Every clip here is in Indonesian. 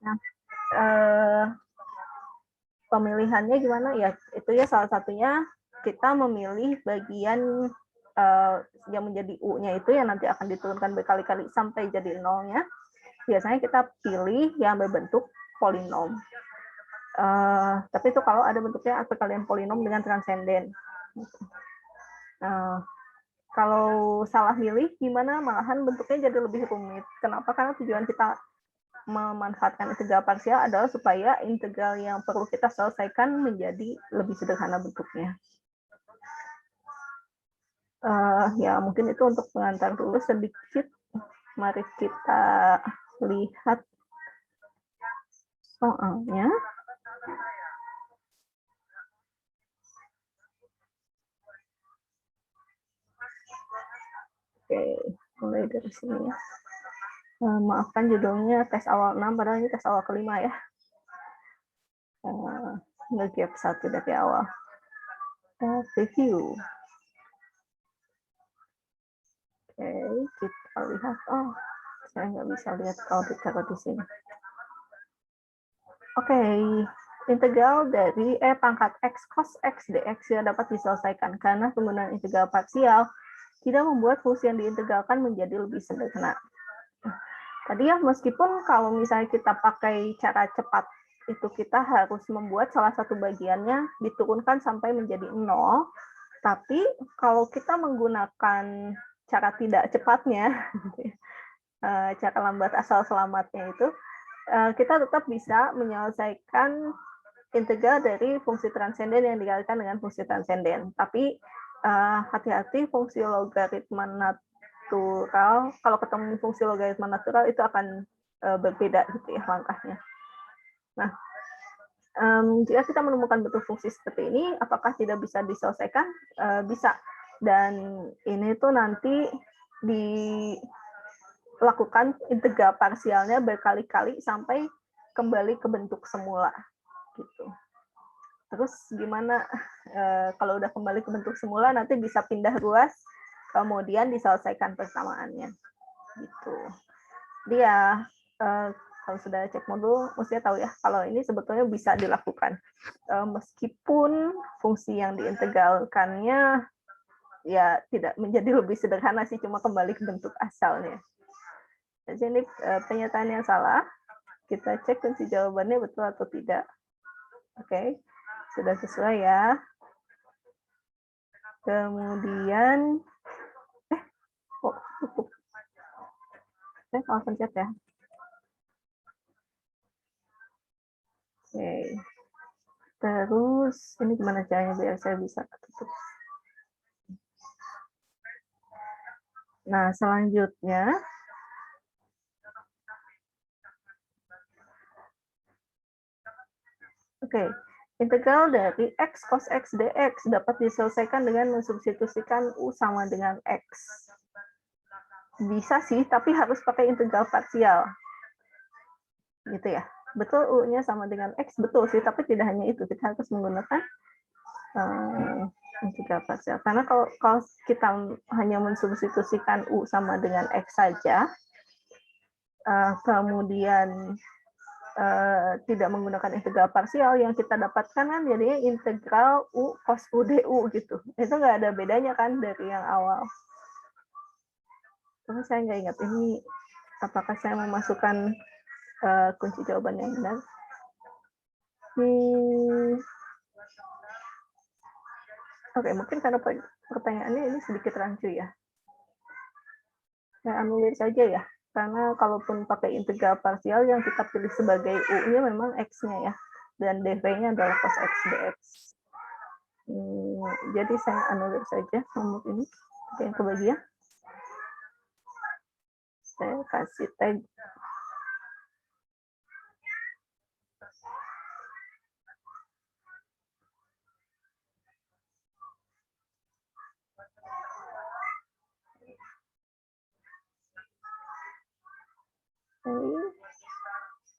Nah, pemilihannya gimana ya? Itu ya salah satunya kita memilih bagian yang menjadi U-nya itu yang nanti akan diturunkan berkali-kali sampai jadi nolnya. Biasanya kita pilih yang berbentuk polinom. Tapi itu kalau ada bentuknya perkalian polinom dengan transenden. Kalau salah milih, gimana? Malahan bentuknya jadi lebih rumit. Kenapa? Karena tujuan kita memanfaatkan integral parsial adalah supaya integral yang perlu kita selesaikan menjadi lebih sederhana bentuknya. Ya, mungkin itu untuk pengantar dulu sedikit. Mari kita lihat soalnya. Oke, mulai dari sini ya. Maafkan judulnya tes awal 6, padahal ini tes awal kelima ya. Nge-gap 1 dari awal. Review. Oke, kita lihat. Oh, saya nggak bisa lihat kalau ditaruh di sini. Oke, integral dari pangkat x cos x dx yang dapat diselesaikan karena penggunaan integral parsial tidak membuat fungsi yang diintegralkan menjadi lebih sederhana. Tadi ya, meskipun kalau misalnya kita pakai cara cepat, itu kita harus membuat salah satu bagiannya diturunkan sampai menjadi 0, tapi kalau kita menggunakan cara tidak cepatnya, cara lambat asal selamatnya itu, kita tetap bisa menyelesaikan integral dari fungsi transenden yang dikalikan dengan fungsi transenden. Tapi hati-hati, fungsi logaritma natural, kalau ketemu fungsi logaritma natural itu akan berbeda gitu ya langkahnya. Nah, jika kita menemukan bentuk fungsi seperti ini, apakah tidak bisa diselesaikan? Bisa. Dan ini tuh nanti dilakukan integral parsialnya berkali-kali sampai kembali ke bentuk semula. Gitu. Terus gimana kalau udah kembali ke bentuk semula, nanti bisa pindah ruas, kemudian diselesaikan persamaannya. Gitu. Dia kalau sudah cek modul, mestinya tahu ya, kalau ini sebetulnya bisa dilakukan. Meskipun fungsi yang diintegralkannya ya tidak menjadi lebih sederhana sih, cuma kembali ke bentuk asalnya. Jadi ini pernyataan yang salah. Kita cek kunci jawabannya betul atau tidak. Oke, sudah sesuai ya. Kemudian, kok cukup. Saya salah pencet ya. Oke. Terus, ini gimana caranya biar saya bisa tutup. Nah, selanjutnya, oke, integral dari x cos x dx dapat diselesaikan dengan mensubstitusikan u sama dengan x. Bisa sih, tapi harus pakai integral parsial. Gitu ya. Betul u-nya sama dengan x, betul sih, tapi tidak hanya itu, kita harus menggunakan integral parsial. Karena kalau kita hanya mensubstitusikan u sama dengan x saja, kemudian tidak menggunakan integral parsial, yang kita dapatkan kan jadinya integral u cos u du gitu. Itu nggak ada bedanya kan dari yang awal. Tapi saya nggak ingat ini apakah saya memasukkan kunci jawaban yang benar. Oke, mungkin karena pertanyaannya ini sedikit rancu ya. Saya anulir saja ya. Karena kalaupun pakai integral parsial, yang kita pilih sebagai u-nya memang x-nya ya. Dan dv-nya adalah cos x dx. Jadi saya anulir saja nomor ini. Oke, yang kebagian. Saya kasih tag.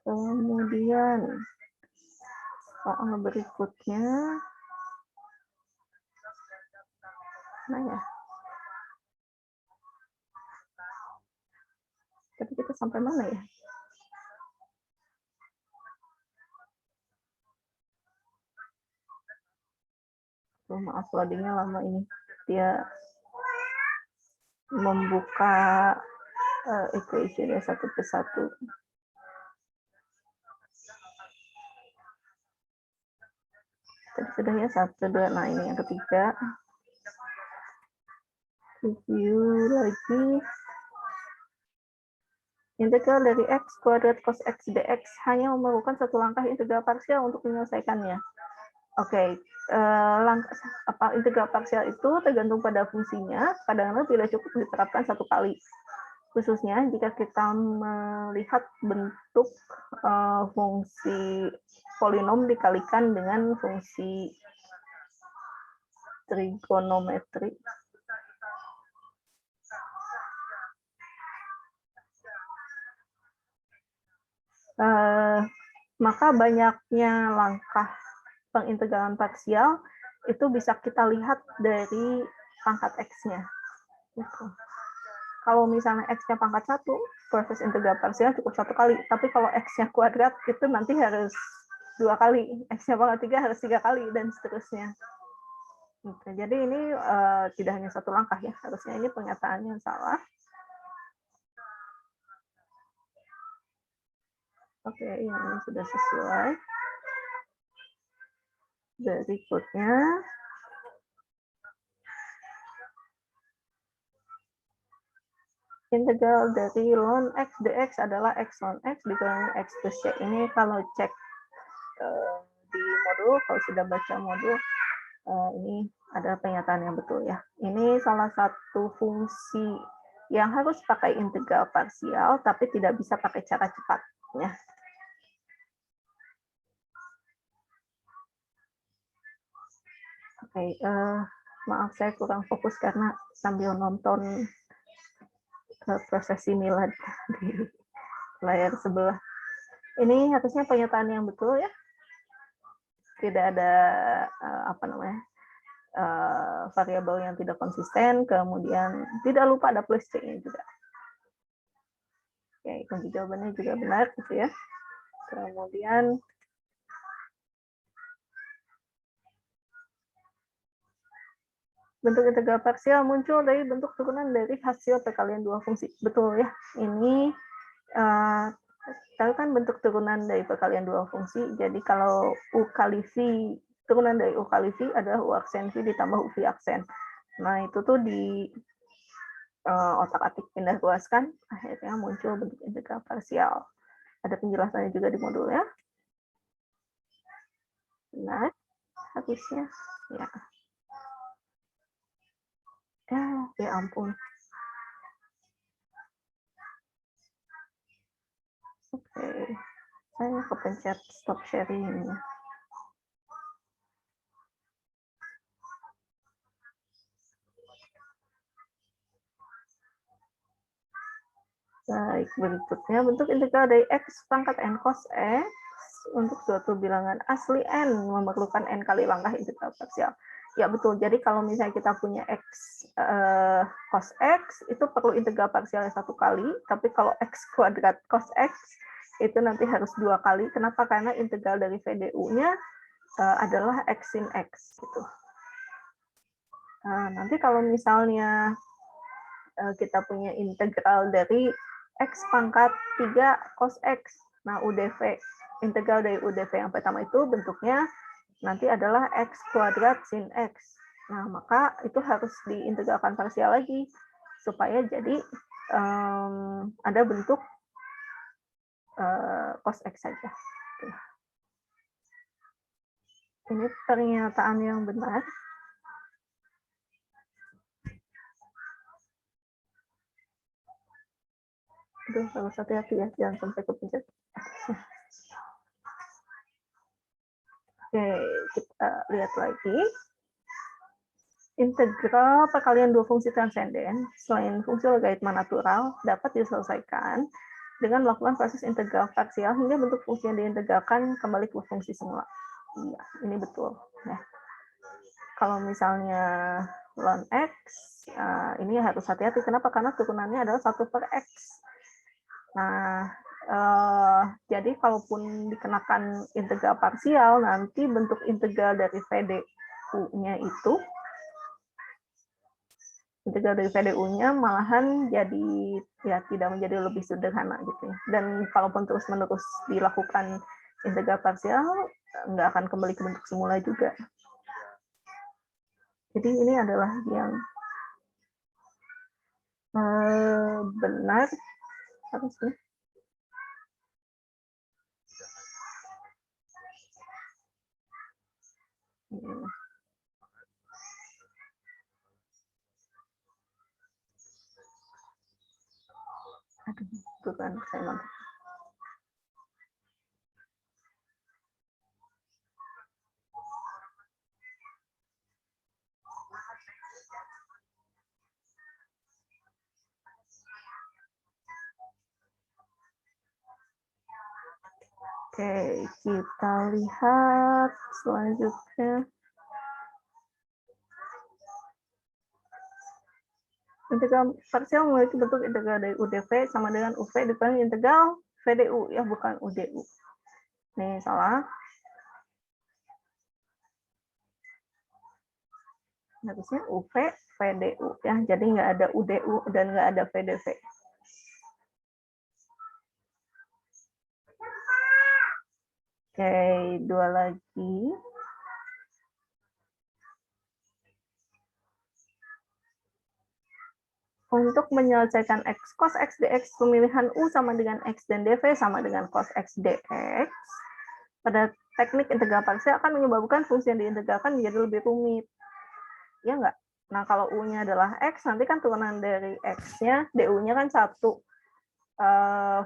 Kemudian soal berikutnya. Nah ya. Tapi kita sampai mana ya? Oh, maaf loadingnya lama ini. Dia membuka equation-nya satu persatu. Tadi sudah ya, 1, 2. Nah, ini yang ketiga. Review lagi. Integral dari x kuadrat cos x dx hanya memerlukan satu langkah integral parsial untuk menyelesaikannya. Oke, integral parsial itu tergantung pada fungsinya, kadang-kadang tidak cukup diterapkan satu kali. Khususnya jika kita melihat bentuk fungsi polinom dikalikan dengan fungsi trigonometri. Maka banyaknya langkah pengintegralan parsial itu bisa kita lihat dari pangkat x-nya. Gitu. Kalau misalnya x-nya pangkat 1, proses integral parsial cukup 1 kali. Tapi kalau x-nya kuadrat, itu nanti harus 2 kali. X-nya pangkat 3 harus 3 kali, dan seterusnya. Gitu. Jadi ini tidak hanya satu langkah ya. Harusnya ini pernyataannya salah. Oke, ini sudah sesuai. Berikutnya, integral dari ln x dx adalah x ln x dikurangi x plus y. Ini kalau cek di modul, kalau sudah baca modul, ini ada pernyataan yang betul ya. Ini salah satu fungsi yang harus pakai integral parsial, tapi tidak bisa pakai cara cepat. Ya. Oke, maaf saya kurang fokus karena sambil nonton prosesi milad di layar sebelah. Ini harusnya pernyataan yang betul ya. Tidak ada variabel yang tidak konsisten, kemudian tidak lupa ada plus C-nya juga. Oke, kunci jawabannya juga benar gitu ya. Kemudian bentuk integral parsial muncul dari bentuk turunan dari hasil perkalian dua fungsi. Betul ya. Ini tahu kan bentuk turunan dari perkalian dua fungsi. Jadi kalau U kali V, turunan dari U kali V adalah U aksen V ditambah U V aksen. Nah, itu tuh di otak-atik pindah ruaskan, akhirnya muncul bentuk integral parsial. Ada penjelasannya juga di modul ya. Nah, habisnya ya. Ya ampun. Oke, saya kepencet stop sharing. Baik, berikutnya bentuk integral dari x pangkat n cos x untuk suatu bilangan asli n memerlukan n kali langkah integral parsial. Ya betul, jadi kalau misalnya kita punya x cos x, itu perlu integral parsialnya 1 kali, tapi kalau x kuadrat cos x, itu nanti harus 2 kali. Kenapa? Karena integral dari VDU-nya adalah x sin x. Gitu. Nanti kalau misalnya kita punya integral dari x pangkat 3 cos x, nah UDV, integral dari UDV yang pertama itu bentuknya nanti adalah x kuadrat sin x. Nah, maka itu harus diintegralkan parsial lagi supaya jadi ada bentuk cos x saja. Ini pernyataan yang benar. Aduh, harus hati-hati ya, jangan sampai kepencet. Oke, kita lihat lagi. Integral perkalian dua fungsi transenden selain fungsi logaritma natural dapat diselesaikan dengan melakukan proses integral parsial hingga bentuk fungsi yang diintegralkan kembali ke fungsi semula. Iya, ini betul. Ya. Kalau misalnya ln x, ini harus hati-hati. Kenapa? Karena turunannya adalah 1 per x. Nah, jadi kalaupun dikenakan integral parsial, nanti bentuk integral dari VD VDU-nya itu, integral dari VDU-nya malahan jadi ya tidak menjadi lebih sederhana gitu ya. Dan kalaupun terus-menerus dilakukan integral parsial, nggak akan kembali ke bentuk semula juga. Jadi ini adalah yang benar harusnya. Aduh, itu kan saya nonton. Oke, kita lihat selanjutnya. Integral parsial memiliki bentuk integral dari UdV sama dengan UV dikurangi integral VDU, ya bukan UDU. Nih, salah. Harusnya UV, VDU, ya. Jadi nggak ada UDU dan nggak ada VDV. Oke, dua lagi. Untuk menyelesaikan x cos x dx, pemilihan U sama dengan x dan dv sama dengan cos x dx, pada teknik integral parsial akan menyebabkan fungsi yang diintegralkan menjadi lebih rumit. Ya nggak? Nah, kalau U-nya adalah x, nanti kan turunan dari x-nya, du-nya kan 1.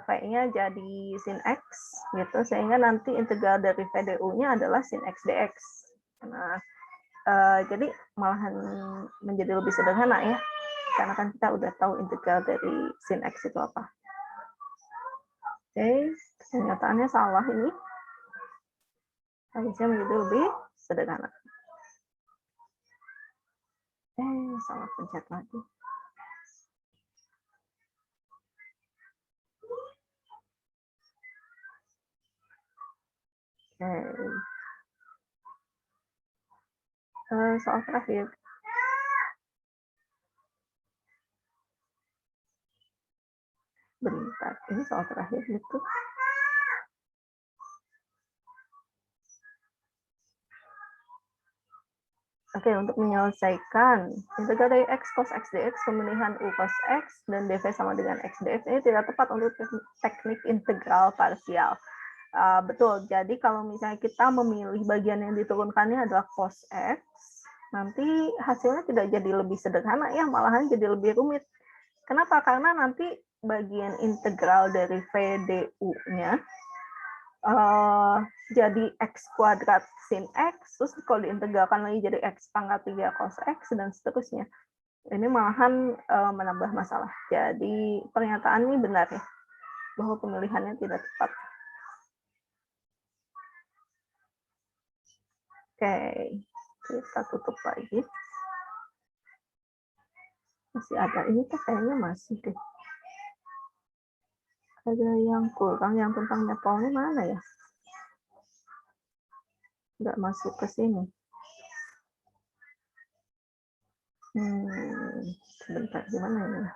V-nya jadi sin x, gitu, sehingga nanti integral dari VDU-nya adalah sin x dx. Nah, jadi malahan menjadi lebih sederhana ya, karena kan kita udah tahu integral dari sin x itu apa. Oke, kenyataannya salah ini. Harusnya menjadi lebih sederhana. Salah pencet lagi. Soal terakhir. Bentar, ini soal terakhir gitu. Oke, untuk menyelesaikan integral dari x cos x dx, pemilihan u cos x dan dv sama dengan x dx ini tidak tepat untuk teknik integral parsial. Betul, jadi kalau misalnya kita memilih bagian yang diturunkannya adalah cos x, nanti hasilnya tidak jadi lebih sederhana ya, malahan jadi lebih rumit. Kenapa? Karena nanti bagian integral dari VDU-nya jadi x kuadrat sin x, terus kalau diintegralkan lagi jadi x pangkat 3 cos x, dan seterusnya. Ini malahan menambah masalah. Jadi pernyataan ini benar ya, bahwa pemilihannya tidak tepat. Oke, kita tutup lagi. Masih ada, ini tuh kayaknya masih deh. Ada yang kurang, yang tentang Nepalnya mana ya? Nggak masuk ke sini. Sebentar, gimana ini?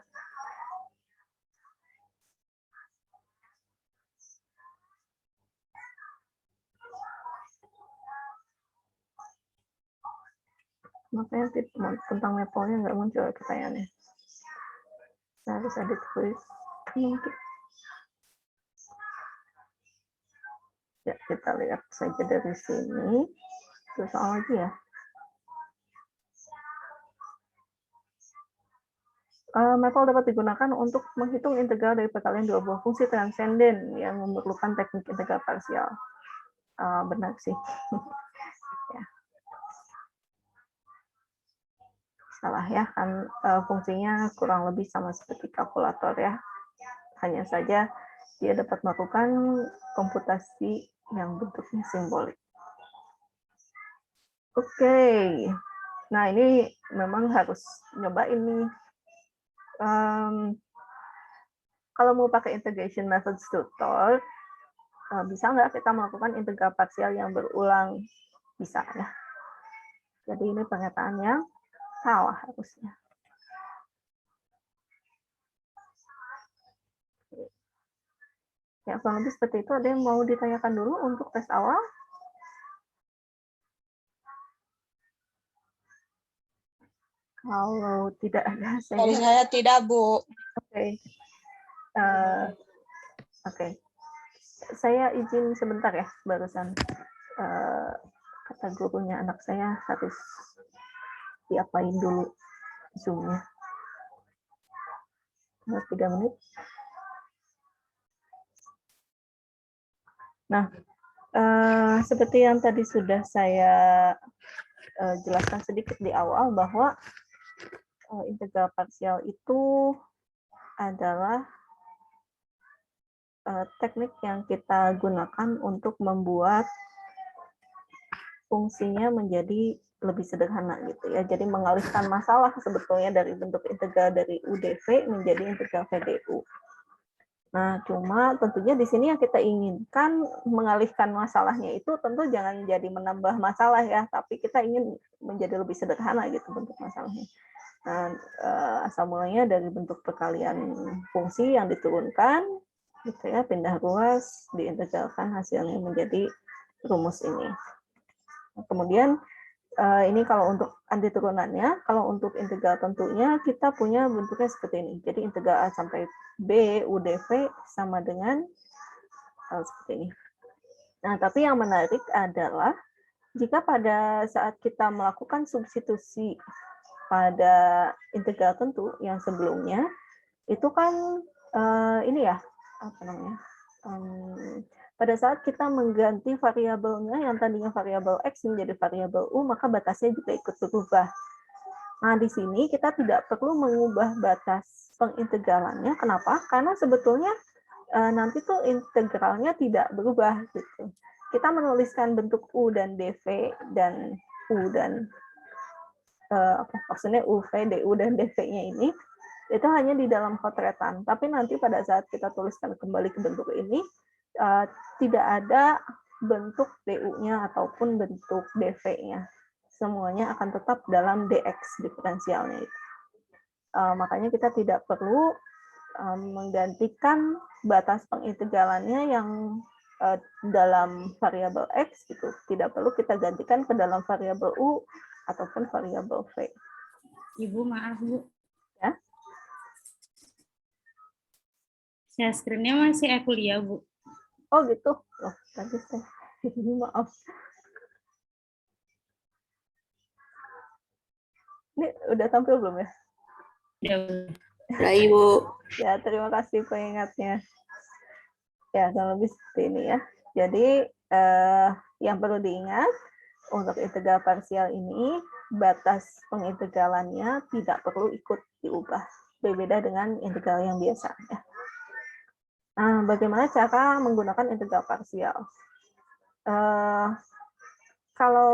Makanya tentang Nepalnya nggak muncul pertanyaannya. Saya harus edit tulis. Mungkin. Ya, kita lihat saja dari sini. Terus soal lagi ya. Mapel dapat digunakan untuk menghitung integral dari perkalian dua buah fungsi transenden yang memerlukan teknik integral parsial. Benar sih. Ya. Salah ya, kan fungsinya kurang lebih sama seperti kalkulator ya. Hanya saja dia dapat melakukan komputasi yang bentuknya simbolik. Oke. Nah, ini memang harus nyobain nih. Kalau mau pakai integration method tutor, bisa nggak kita melakukan integral parsial yang berulang? Bisa ya. Jadi ini pernyataan yang salah harusnya. Ya, kurang lebih seperti itu. Ada yang mau ditanyakan dulu untuk tes awal? Kalau tidak ada, Saya tidak, Bu. Oke. Oke. Saya izin sebentar ya, barusan kata gurunya anak saya harus diapain dulu Zoom-nya. 3 menit. Nah, seperti yang tadi sudah saya jelaskan sedikit di awal bahwa integral parsial itu adalah teknik yang kita gunakan untuk membuat fungsinya menjadi lebih sederhana gitu ya. Jadi mengalihkan masalah sebetulnya dari bentuk integral dari UdV menjadi integral VdU. Nah, cuma tentunya di sini yang kita inginkan mengalihkan masalahnya itu tentu jangan jadi menambah masalah ya, tapi kita ingin menjadi lebih sederhana gitu bentuk masalahnya. Nah, asal mulanya dari bentuk perkalian fungsi yang diturunkan, gitu ya, pindah ruas, diintegralkan hasilnya menjadi rumus ini. Nah, kemudian ini kalau untuk anti turunannya, kalau untuk integral tentunya kita punya bentuknya seperti ini. Jadi integral A sampai B UdV sama dengan seperti ini. Nah, tapi yang menarik adalah jika pada saat kita melakukan substitusi pada integral tentu yang sebelumnya, itu kan ini ya, apa namanya? Pada saat kita mengganti variabelnya yang tadinya variabel X menjadi variabel U, maka batasnya juga ikut berubah. Nah, di sini kita tidak perlu mengubah batas pengintegralannya. Kenapa? Karena sebetulnya nanti tuh integralnya tidak berubah gitu. Kita menuliskan bentuk U dan dV dan U dan maksudnya UV, DU dan DV-nya ini itu hanya di dalam kotretan. Tapi nanti pada saat kita tuliskan kembali ke bentuk ini tidak ada bentuk DU-nya ataupun bentuk DV-nya. Semuanya akan tetap dalam DX diferensialnya itu. Makanya kita tidak perlu menggantikan batas pengintegralannya yang dalam variabel X gitu. Tidak perlu kita gantikan ke dalam variabel U ataupun variabel V. Ibu, maaf, Bu. Ya. Share screen-nya masih kuliah, Bu. Oh gitu. Loh, tadi saya maaf. Ini udah tampil belum ya? Udah, Ibu. Ya, terima kasih pengingatnya. Ya, kurang lebih seperti ini ya. Jadi, yang perlu diingat, untuk integral parsial ini, batas pengintegralannya tidak perlu ikut diubah. Berbeda dengan integral yang biasa. Ya. Nah, bagaimana cara menggunakan integral parsial? Kalau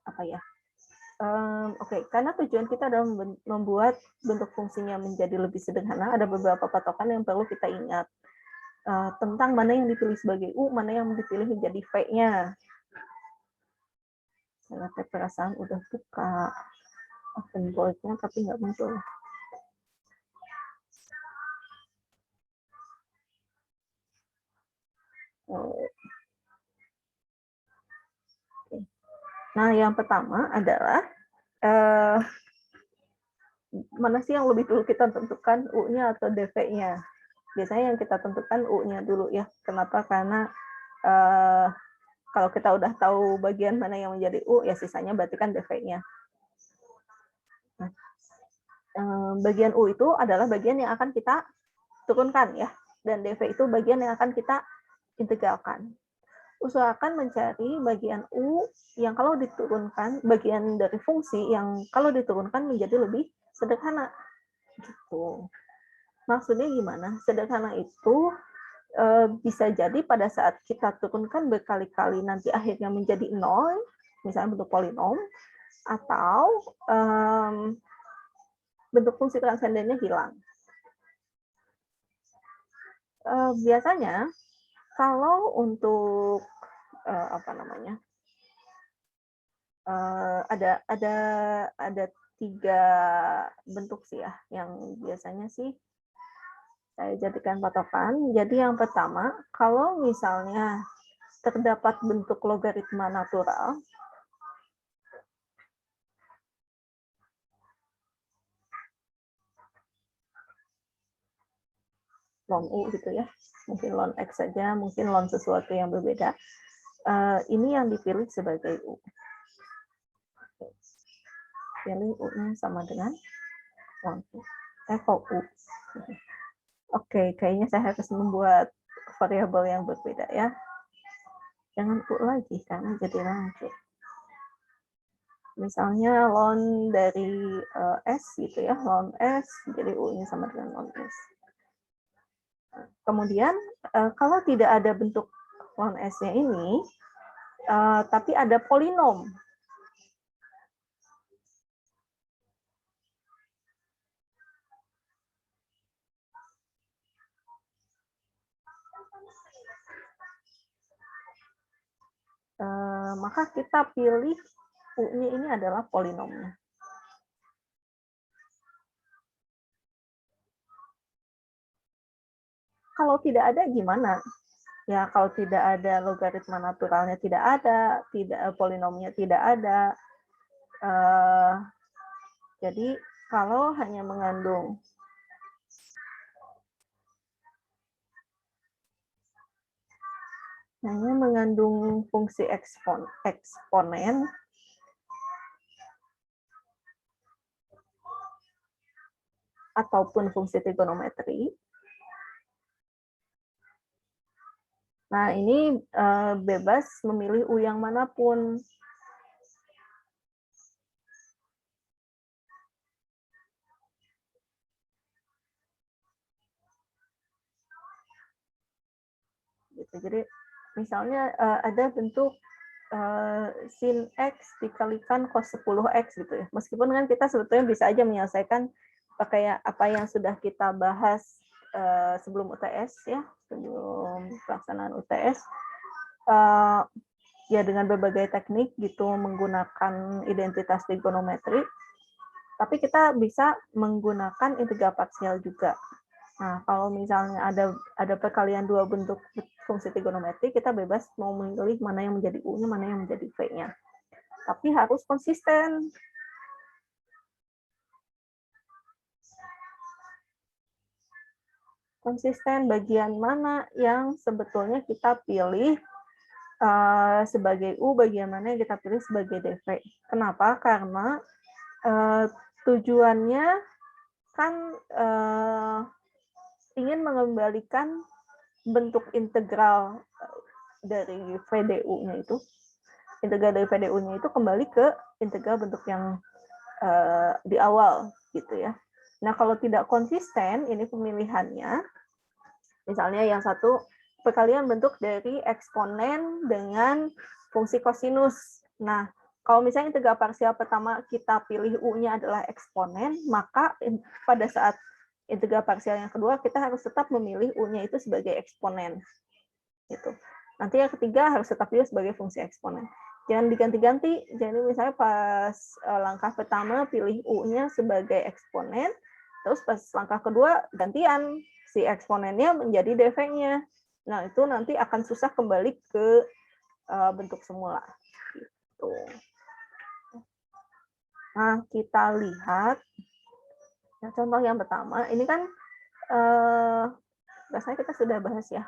apa ya? Oke, karena tujuan kita adalah membuat bentuk fungsinya menjadi lebih sederhana, ada beberapa patokan yang perlu kita ingat tentang mana yang dipilih sebagai U, mana yang dipilih menjadi V-nya. Saya perasaan udah buka open board-nya tapi nggak muncul. Nah, yang pertama adalah mana sih yang lebih dulu kita tentukan U-nya atau DV-nya? Biasanya yang kita tentukan U-nya dulu ya. Kenapa? Karena kalau kita udah tahu bagian mana yang menjadi U, ya sisanya berarti kan DV-nya. Nah, bagian U itu adalah bagian yang akan kita turunkan ya. Dan DV itu bagian yang akan kita integralkan. Usahakan mencari bagian U yang kalau diturunkan, bagian dari fungsi yang kalau diturunkan menjadi lebih sederhana. Gitu. Maksudnya gimana? Sederhana itu bisa jadi pada saat kita turunkan berkali-kali nanti akhirnya menjadi 0, misalnya bentuk polinom, atau bentuk fungsi transendennya hilang. Biasanya kalau untuk apa namanya? Ada 3 bentuk sih ya yang biasanya sih saya jadikan patokan. Jadi yang pertama, kalau misalnya terdapat bentuk logaritma natural, ln U gitu ya, mungkin ln X saja, mungkin ln sesuatu yang berbeda, ini yang dipilih sebagai U. Pilih U-nya sama dengan ln U. Kok U. Oke, kayaknya saya harus membuat variabel yang berbeda ya. Jangan U lagi, karena jadi rancu. Misalnya ln dari S gitu ya, ln S, jadi U-nya sama dengan ln S. Kemudian, kalau tidak ada bentuk ln S-nya ini, tapi ada polinom. Maka kita pilih U-nya ini adalah polinomnya. Kalau tidak ada gimana? Ya, kalau tidak ada logaritma naturalnya tidak ada, polinomnya tidak ada. Jadi kalau hanya mengandung fungsi eksponen ataupun fungsi trigonometri. Nah, ini bebas memilih U yang manapun. Gitu. Jadi, misalnya ada bentuk sin X dikalikan cos 10X gitu ya. Meskipun kan kita sebetulnya bisa aja menyelesaikan pakai apa yang sudah kita bahas sebelum UTS ya, sebelum pelaksanaan UTS. Ya dengan berbagai teknik gitu, menggunakan identitas trigonometri, tapi kita bisa menggunakan integral parsial juga. Nah, kalau misalnya ada perkalian 2 bentuk fungsi trigonometri, kita bebas mau memilih mana yang menjadi U-nya, mana yang menjadi V-nya. Tapi harus konsisten. Konsisten bagian mana yang sebetulnya kita pilih sebagai U, bagian mana yang kita pilih sebagai DV. Kenapa? Karena tujuannya kan ingin mengembalikan bentuk integral dari VDU-nya itu. Integral dari VDU-nya itu kembali ke integral bentuk yang di awal gitu ya. Nah, kalau tidak konsisten ini pemilihannya, misalnya yang satu perkalian bentuk dari eksponen dengan fungsi kosinus. Nah, kalau misalnya integral parsial pertama kita pilih U-nya adalah eksponen, maka pada saat integral parsial yang kedua kita harus tetap memilih U-nya itu sebagai eksponen. Gitu. Nanti yang ketiga harus tetap pilih sebagai fungsi eksponen. Jangan diganti-ganti. Jadi misalnya pas langkah pertama pilih U-nya sebagai eksponen, terus pas langkah kedua gantian si eksponennya menjadi DV-nya. Nah, itu nanti akan susah kembali ke bentuk semula. Gitu. Nah, kita lihat contoh yang pertama. Ini kan rasanya kita sudah bahas ya,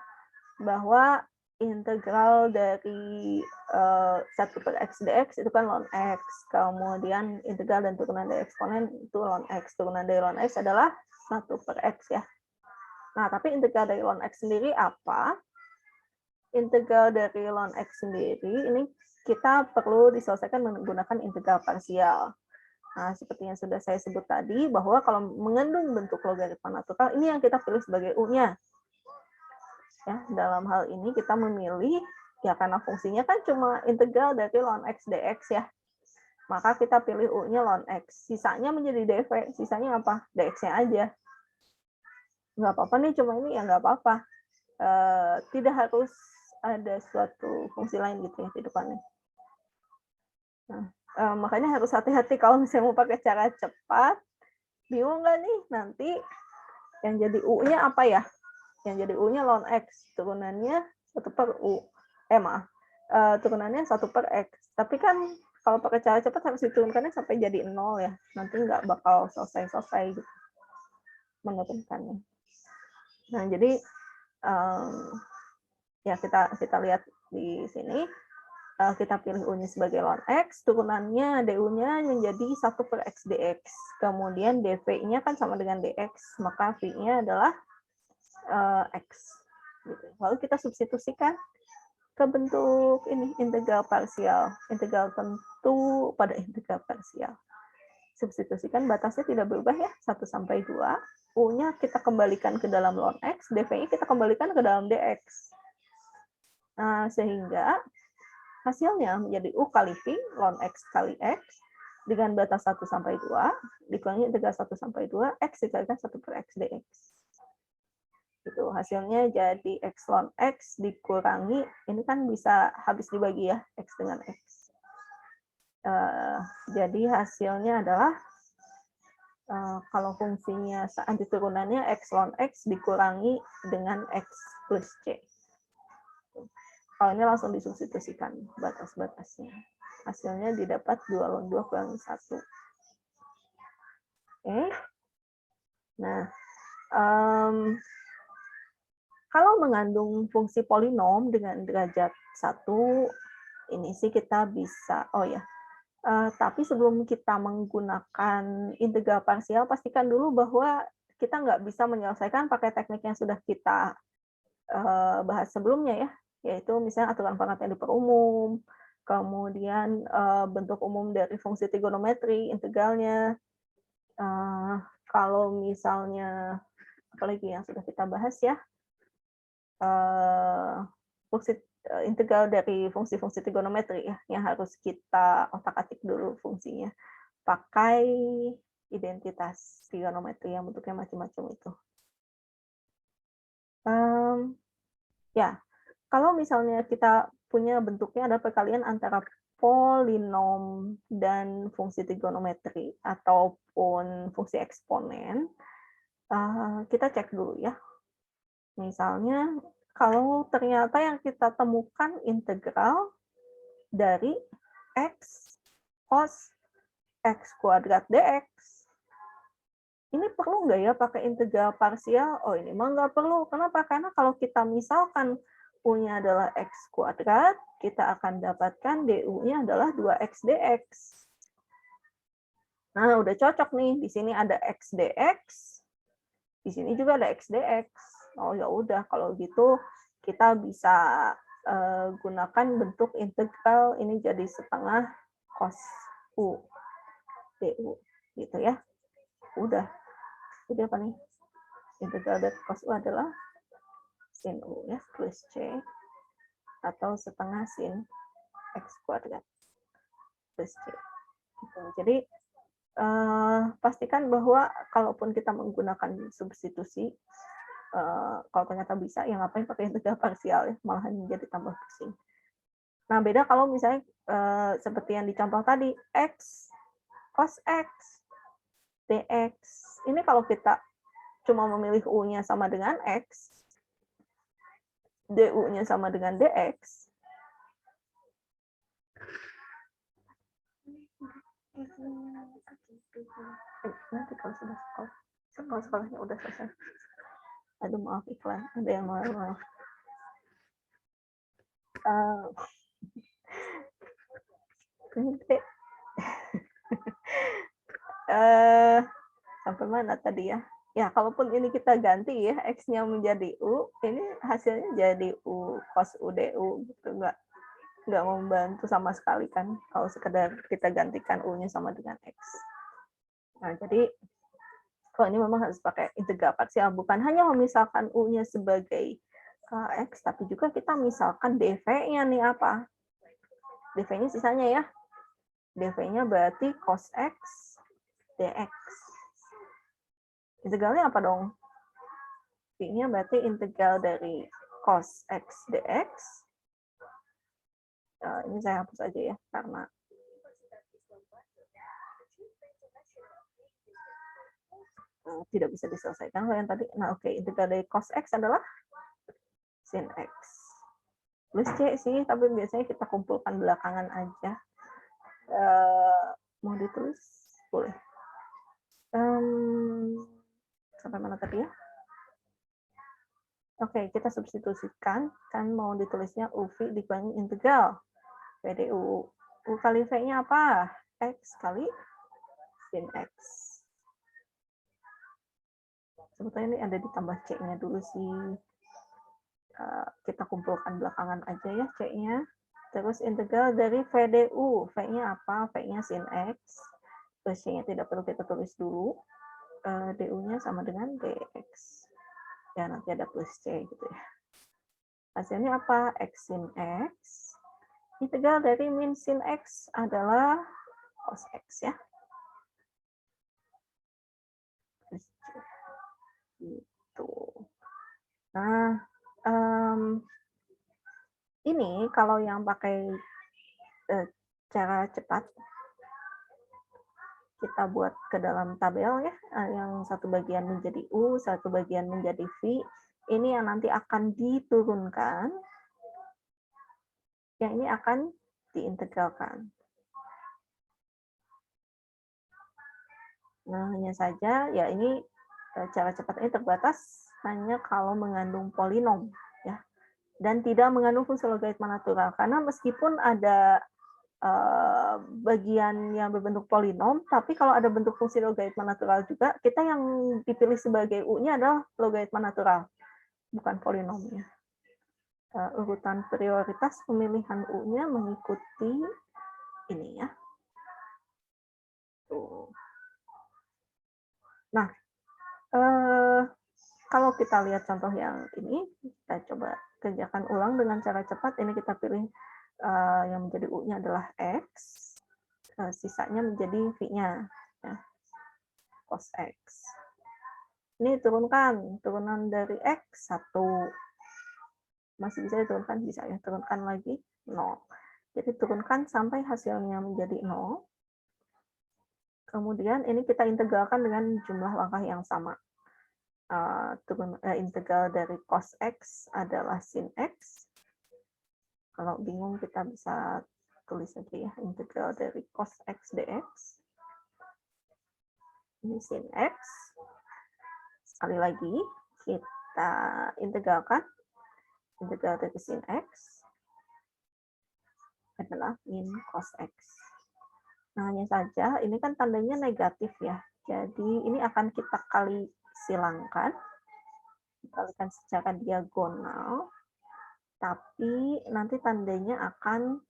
bahwa integral dari 1/x dx itu kan ln x, kemudian integral dan turunan dari eksponen itu ln x, turunan dari ln x adalah 1/x ya. Nah, tapi integral dari ln x sendiri apa? Integral dari ln x sendiri ini kita perlu diselesaikan menggunakan integral parsial. Nah, seperti yang sudah saya sebut tadi, bahwa kalau mengandung bentuk logaritma natural, ini yang kita pilih sebagai U-nya. Ya, dalam hal ini kita memilih, ya karena fungsinya kan cuma integral dari ln x dx ya. Maka kita pilih U-nya ln x. Sisanya menjadi dv. Sisanya apa? dx-nya aja. Nggak apa-apa nih, cuma ini ya nggak apa-apa. Tidak harus ada suatu fungsi lain gitu ya di depannya. Nah, makanya harus hati-hati kalau misalnya mau pakai cara cepat. Bingung nggak nih nanti yang jadi U-nya apa ya? Yang jadi U-nya ln X, turunannya 1/U. Turunannya 1/X. Tapi kan kalau pakai cara cepat harus diturunkannya sampai jadi 0 ya. Nanti nggak bakal selesai-selesai gitu menurunkannya. Nah, jadi ya kita lihat di sini. Kita pilih U-nya sebagai ln X, turunannya DU-nya menjadi 1/X dx. Kemudian dV-nya kan sama dengan dx, maka V-nya adalah X. Gitu. Lalu kita substitusikan ke bentuk ini, integral parsial. Integral tentu pada integral parsial. Substitusikan batasnya tidak berubah ya, 1 sampai 2. U-nya kita kembalikan ke dalam ln X, dV-nya kita kembalikan ke dalam dx. Nah, sehingga hasilnya menjadi U kali V ln X kali X dengan batas 1 sampai 2 dikurangi integral 1 sampai 2 X dikalikan 1/X dx. Itu hasilnya jadi X ln X dikurangi, ini kan bisa habis dibagi ya, X dengan X. Jadi hasilnya adalah kalau fungsinya anti turunannya X ln X dikurangi dengan X plus C. Kalau ini langsung disubstitusikan batas-batasnya. Hasilnya didapat 2 ln 2 kurangi 1. Oke. Nah, kalau mengandung fungsi polinom dengan derajat 1, ini sih kita bisa, tapi sebelum kita menggunakan integral parsial, pastikan dulu bahwa kita nggak bisa menyelesaikan pakai teknik yang sudah kita bahas sebelumnya ya, yaitu misalnya aturan pangkat yang diperumum, kemudian bentuk umum dari fungsi trigonometri, integralnya. Kalau misalnya, apalagi yang sudah kita bahas ya, fungsi integral dari fungsi-fungsi trigonometri ya, yang harus kita otak-atik dulu fungsinya. Pakai identitas trigonometri yang bentuknya macam-macam itu. Ya, kalau misalnya kita punya bentuknya ada perkalian antara polinom dan fungsi trigonometri ataupun fungsi eksponen, kita cek dulu ya. Misalnya, kalau ternyata yang kita temukan integral dari X cos X kuadrat dx, ini perlu nggak ya pakai integral parsial? Oh, ini mah nggak perlu. Kenapa? Karena kalau kita misalkan U-nya adalah X kuadrat, kita akan dapatkan DU-nya adalah 2X dx. Nah, udah cocok nih. Di sini ada X dx, di sini juga ada X dx. Oh, ya udah. Kalau gitu, kita bisa gunakan bentuk integral ini jadi setengah cos U DU. Gitu ya. Udah. Jadi apa nih? Integral dari cos U adalah sin U ya, plus C atau setengah sin X kuadrat plus C. Gitu. Jadi pastikan bahwa kalaupun kita menggunakan substitusi, kalau ternyata bisa, ya ngapain pakai integral parsial ya, malahan menjadi tambah pusing. Nah, beda kalau misalnya seperti yang dicontoh tadi, X cos X dx. Ini kalau kita cuma memilih U-nya sama dengan X, DU-nya sama dengan DX, nanti kalau sudah sekolahnya udah selesai. Aduh, maaf iklan, ada yang maaf. Sampai mana tadi ya? Ya, kalaupun ini kita ganti ya, X-nya menjadi U, ini hasilnya jadi U cos U DU, gitu. Nggak membantu sama sekali kan, kalau sekedar kita gantikan U-nya sama dengan X. Nah, jadi kalau ini memang harus pakai integral parsial, bukan hanya memisahkan U-nya sebagai X, tapi juga kita misalkan dV-nya nih apa? dV-nya sisanya ya. dV-nya berarti cos X dx. Integralnya apa dong? V-nya berarti integral dari cos X dx Ini saya hapus aja ya, karena tidak bisa diselesaikan kalau yang tadi. Nah, oke, integral dari cos X adalah sin X. Plus C sih, tapi biasanya kita kumpulkan belakangan aja. Mau ditulis? Boleh. Sampai mana tadi ya? Oke, kita substitusikan. Kan mau ditulisnya UV dikurangi integral PDU. U kali V-nya apa? X kali sin X. Sebetulnya ini ada ditambah C-nya dulu sih. Kita kumpulkan belakangan aja ya C-nya. Terus integral dari VDU. V-nya apa? V-nya sin X. Terus C-nya tidak perlu kita tulis dulu. DU-nya sama dengan DX. Ya, nanti ada plus C gitu ya. Hasilnya apa? X sin X. Integral dari min sin X adalah cos X ya. Gitu. Nah, ini kalau yang pakai cara cepat, kita buat ke dalam tabel ya, yang satu bagian menjadi U, satu bagian menjadi V. Ini yang nanti akan diturunkan, yang ini akan diintegralkan. Nah, hanya saja ya ini cara cepat ini terbatas hanya kalau mengandung polinom ya, dan tidak mengandung fungsi logaritma natural, karena meskipun ada bagian yang berbentuk polinom, tapi kalau ada bentuk fungsi logaritma natural juga, kita yang dipilih sebagai U-nya adalah logaritma natural, bukan polinomnya. Urutan prioritas pemilihan U-nya mengikuti ini ya. Tuh. Nah, kalau kita lihat contoh yang ini, kita coba kerjakan ulang dengan cara cepat. Ini kita pilih yang menjadi U-nya adalah X, sisanya menjadi V-nya, ya, cos X. Ini turunkan, turunan dari X 1. Masih bisa diturunkan, bisa ya, turunkan lagi 0. Jadi turunkan sampai hasilnya menjadi 0. Kemudian ini kita integralkan dengan jumlah langkah yang sama. Integral dari cos X adalah sin X. Kalau bingung kita bisa tulis aja ya, integral dari cos X dx. Ini sin X. Sekali lagi, kita integralkan. Integral dari sin X adalah min cos X. Nah, hanya saja, ini kan tandanya negatif ya. Jadi, ini akan kita kali silangkan. Dikalikan secara diagonal. Tapi, nanti tandanya akan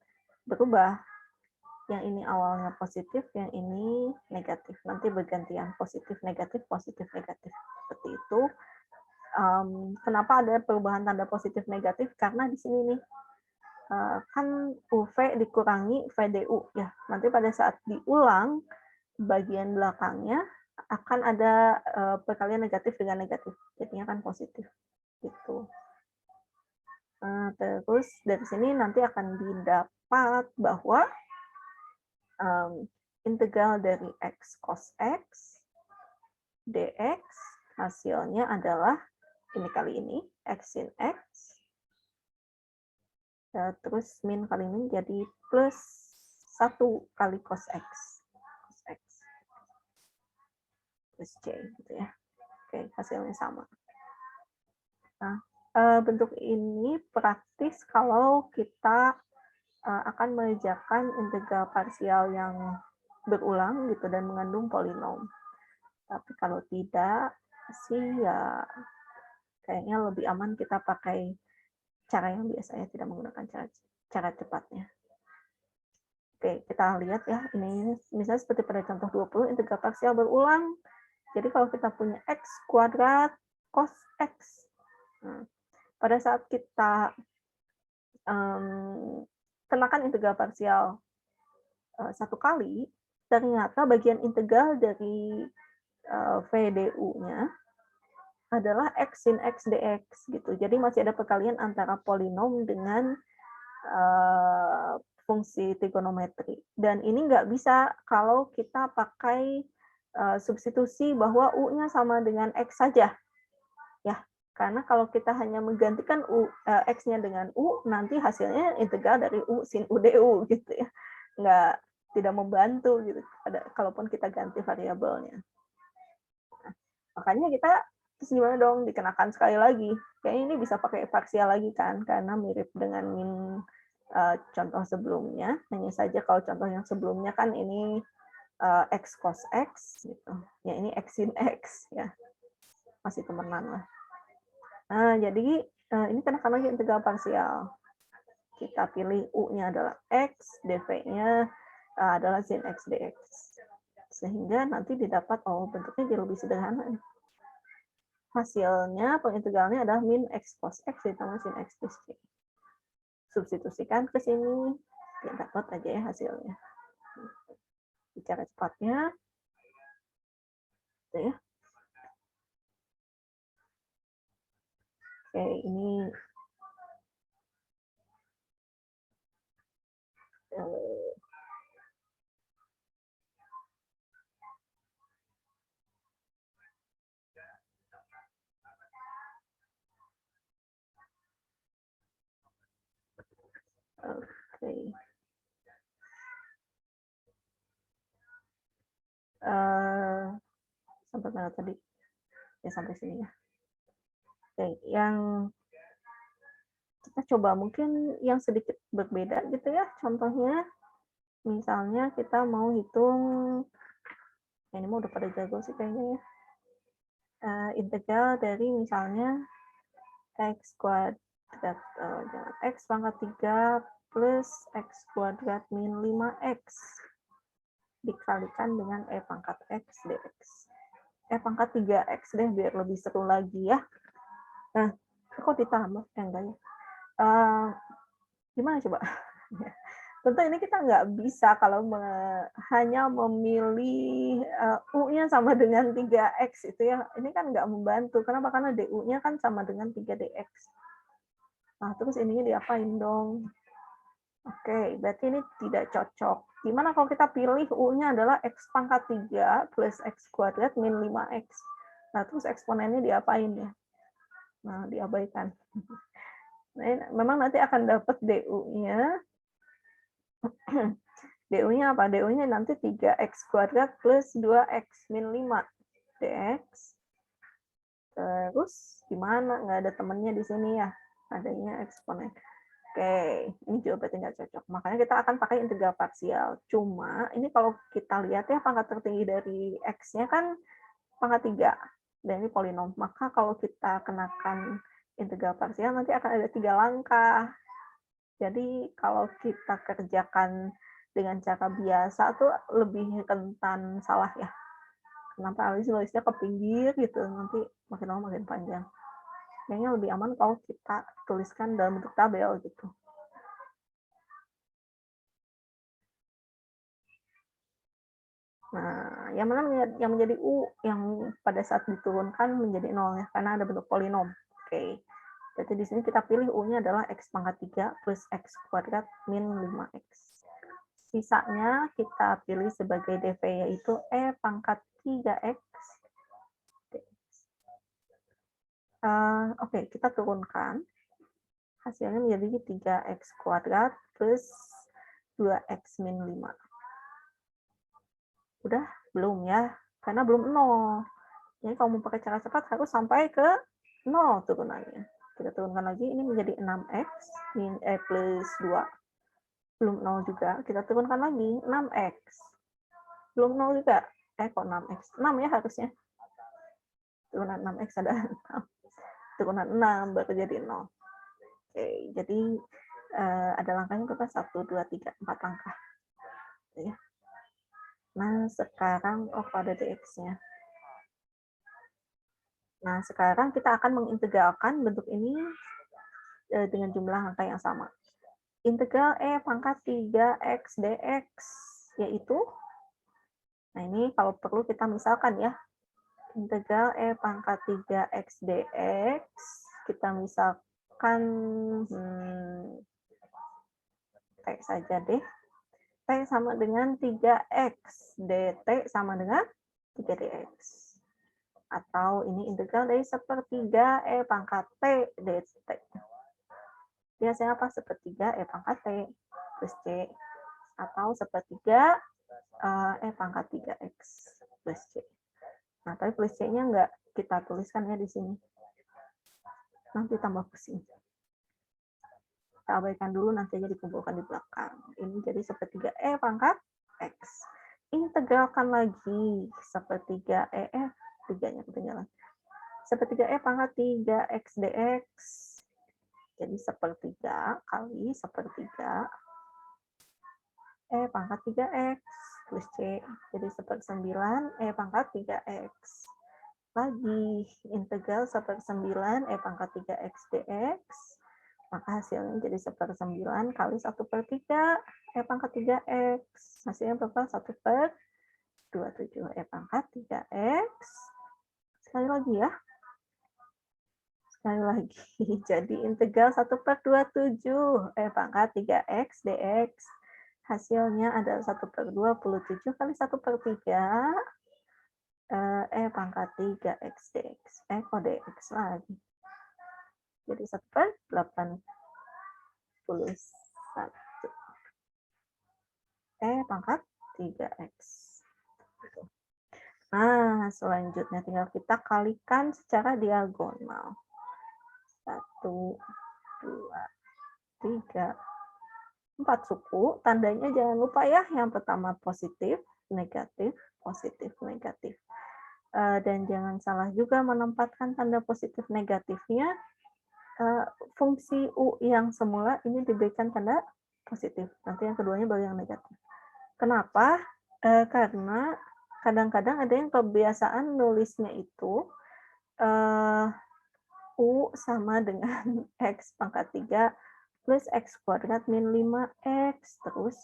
berubah. Yang ini awalnya positif, yang ini negatif. Nanti bergantian positif, negatif, negatif. Seperti itu. Kenapa ada perubahan tanda positif negatif? Karena di sini nih, kan UV dikurangi VDU. Ya. Nanti pada saat diulang, bagian belakangnya akan ada perkalian negatif dengan negatif. Jadinya kan positif. Gitu. Terus dari sini nanti akan didapat bahwa integral dari X cos X dx hasilnya adalah ini kali ini X sin X, terus min kali ini jadi plus 1 kali cos X plus C gitu ya. Oke, hasilnya sama. Nah, bentuk ini praktis kalau kita akan mengerjakan integral parsial yang berulang gitu dan mengandung polinom. Tapi kalau tidak sih ya kayaknya lebih aman kita pakai cara yang biasanya tidak menggunakan cara cepatnya. Oke, kita lihat ya. Ini misalnya seperti pada contoh 20, integral parsial berulang. Jadi kalau kita punya X kuadrat cos X. Nah, pada saat kita kenakan integral parsial satu kali, ternyata bagian integral dari VDU-nya adalah X sin X dx gitu. Jadi masih ada perkalian antara polinom dengan fungsi trigonometri. Dan ini nggak bisa kalau kita pakai substitusi bahwa U-nya sama dengan X saja. Ya, karena kalau kita hanya menggantikan X-nya dengan U, nanti hasilnya integral dari U sin U du gitu ya. Tidak membantu gitu, kalaupun kita ganti variabelnya. Nah, makanya kita terus gimana dong, dikenakan sekali lagi. Kayaknya ini bisa pakai parsial lagi kan, karena mirip dengan contoh sebelumnya. Hanya saja kalau contoh yang sebelumnya kan ini X cos X gitu. Ya ini X sin X ya. Masih temenan lah. Nah, jadi ini kenakan lagi integral parsial. Kita pilih U-nya adalah X, dv-nya adalah sin X dx. Sehingga nanti didapat, bentuknya jadi lebih sederhana. Hasilnya, pengintegralnya adalah min X cos X ditambah sin X plus C. Substitusikan ke sini, ya dapat aja ya hasilnya. Bicara cepatnya, gitu ya. Oke, ini oke. Sampai mana tadi? Ya sampai sini ya. Oke, yang kita coba mungkin yang sedikit berbeda gitu ya. Contohnya, misalnya kita mau hitung, ini mau udah pada jago sih kayaknya ya. Integral dari misalnya X kuadrat, X pangkat 3 plus X kuadrat min 5X dikalikan dengan E pangkat X dx. E pangkat 3X deh biar lebih seru lagi ya. Nah, kok ditambah? Enggak ya. Gimana coba? Tentu ini kita nggak bisa kalau hanya memilih U-nya sama dengan 3X itu ya. Ini kan nggak membantu. Kenapa? Karena DU-nya kan sama dengan 3DX. Nah, terus ininya diapain dong? Oke, berarti ini tidak cocok. Gimana kalau kita pilih U-nya adalah X pangkat 3 plus X kuadrat min 5X. Nah, terus eksponennya diapain ya? Nah, diabaikan. Nah, memang nanti akan dapat DU-nya. DU-nya apa? DU-nya nanti 3X kuadrat plus 2X min 5 dx. Terus gimana? Nggak ada temennya di sini ya. Adanya eksponen. Oke, ini juga berarti nggak cocok. Makanya kita akan pakai integral parsial. Cuma, ini kalau kita lihat ya, pangkat tertinggi dari X-nya kan pangkat 3. Dan ini polinom. Maka kalau kita kenakan integral parsial, nanti akan ada 3 langkah. Jadi, kalau kita kerjakan dengan cara biasa, tuh lebih rentan salah ya. Kenapa Alice nulisnya ke pinggir gitu, nanti makin lama makin panjang. Kayaknya lebih aman kalau kita tuliskan dalam bentuk tabel gitu. Nah, yang mana yang menjadi U yang pada saat diturunkan menjadi 0 ya, karena ada bentuk polinom. Oke. Jadi di sini kita pilih U-nya adalah X pangkat 3 plus X kuadrat min 5X. Sisanya kita pilih sebagai DV yaitu E pangkat 3X. Oke, kita turunkan. Hasilnya menjadi 3X kuadrat plus 2X min 5. Udah? Belum ya? Karena belum 0. Jadi kalau mau pakai cara cepat harus sampai ke 0 turunannya. Kita turunkan lagi, ini menjadi 6X min plus 2. Belum 0 juga. Kita turunkan lagi, 6X. Belum 0 juga. Kok 6X? 6 ya harusnya. Turunan 6X ada 6. Turunan 6 baru jadi 0. Oke, jadi ada langkahnya berapa? 1, 2, 3, 4 langkah. Ya. Nah, sekarang pada dx-nya. Nah, sekarang kita akan mengintegralkan bentuk ini dengan jumlah angka yang sama. Integral E pangkat 3X dx, yaitu, nah ini kalau perlu kita misalkan ya, integral E pangkat 3X dx, kita misalkan T saja deh. T sama dengan 3X. dt sama dengan 3dx. Atau ini integral dari sepertiga E pangkat T dt. Biasanya apa? Sepertiga E pangkat T plus C. Atau sepertiga E pangkat 3X plus C. Nah, tapi plus C-nya enggak kita tuliskan ya di sini. Nanti tambah pusing. Kita abaikan dulu, nanti aja dikumpulkan di belakang. Ini jadi sepertiga E pangkat X. Integralkan lagi sepertiga E, 3-nya ketinggalan. Sepertiga E pangkat 3X dx. Jadi sepertiga kali sepertiga E pangkat 3X plus C. Jadi 1/9 E pangkat 3X. Lagi integral 1/9 E pangkat 3X dx. Maka hasilnya jadi 1/9 kali 1/3 E pangkat 3X. Hasilnya berapa? 1/27 E pangkat 3X. Sekali lagi ya. Sekali lagi. Jadi integral 1/27 E pangkat 3X dx. Hasilnya adalah 1/27 kali 1/3 E pangkat 3X dx. Kok dx lagi. Jadi 1/81. E pangkat 3X. Nah, selanjutnya tinggal kita kalikan secara diagonal. 1, 2, 3, 4 suku. Tandanya jangan lupa ya, yang pertama positif, negatif, positif, negatif. Dan jangan salah juga menempatkan tanda positif negatifnya. Fungsi U yang semula ini diberikan tanda positif. Nanti yang keduanya baru yang negatif. Kenapa? Karena kadang-kadang ada yang kebiasaan nulisnya itu U sama dengan X pangkat 3 plus X kuadrat min 5X. Terus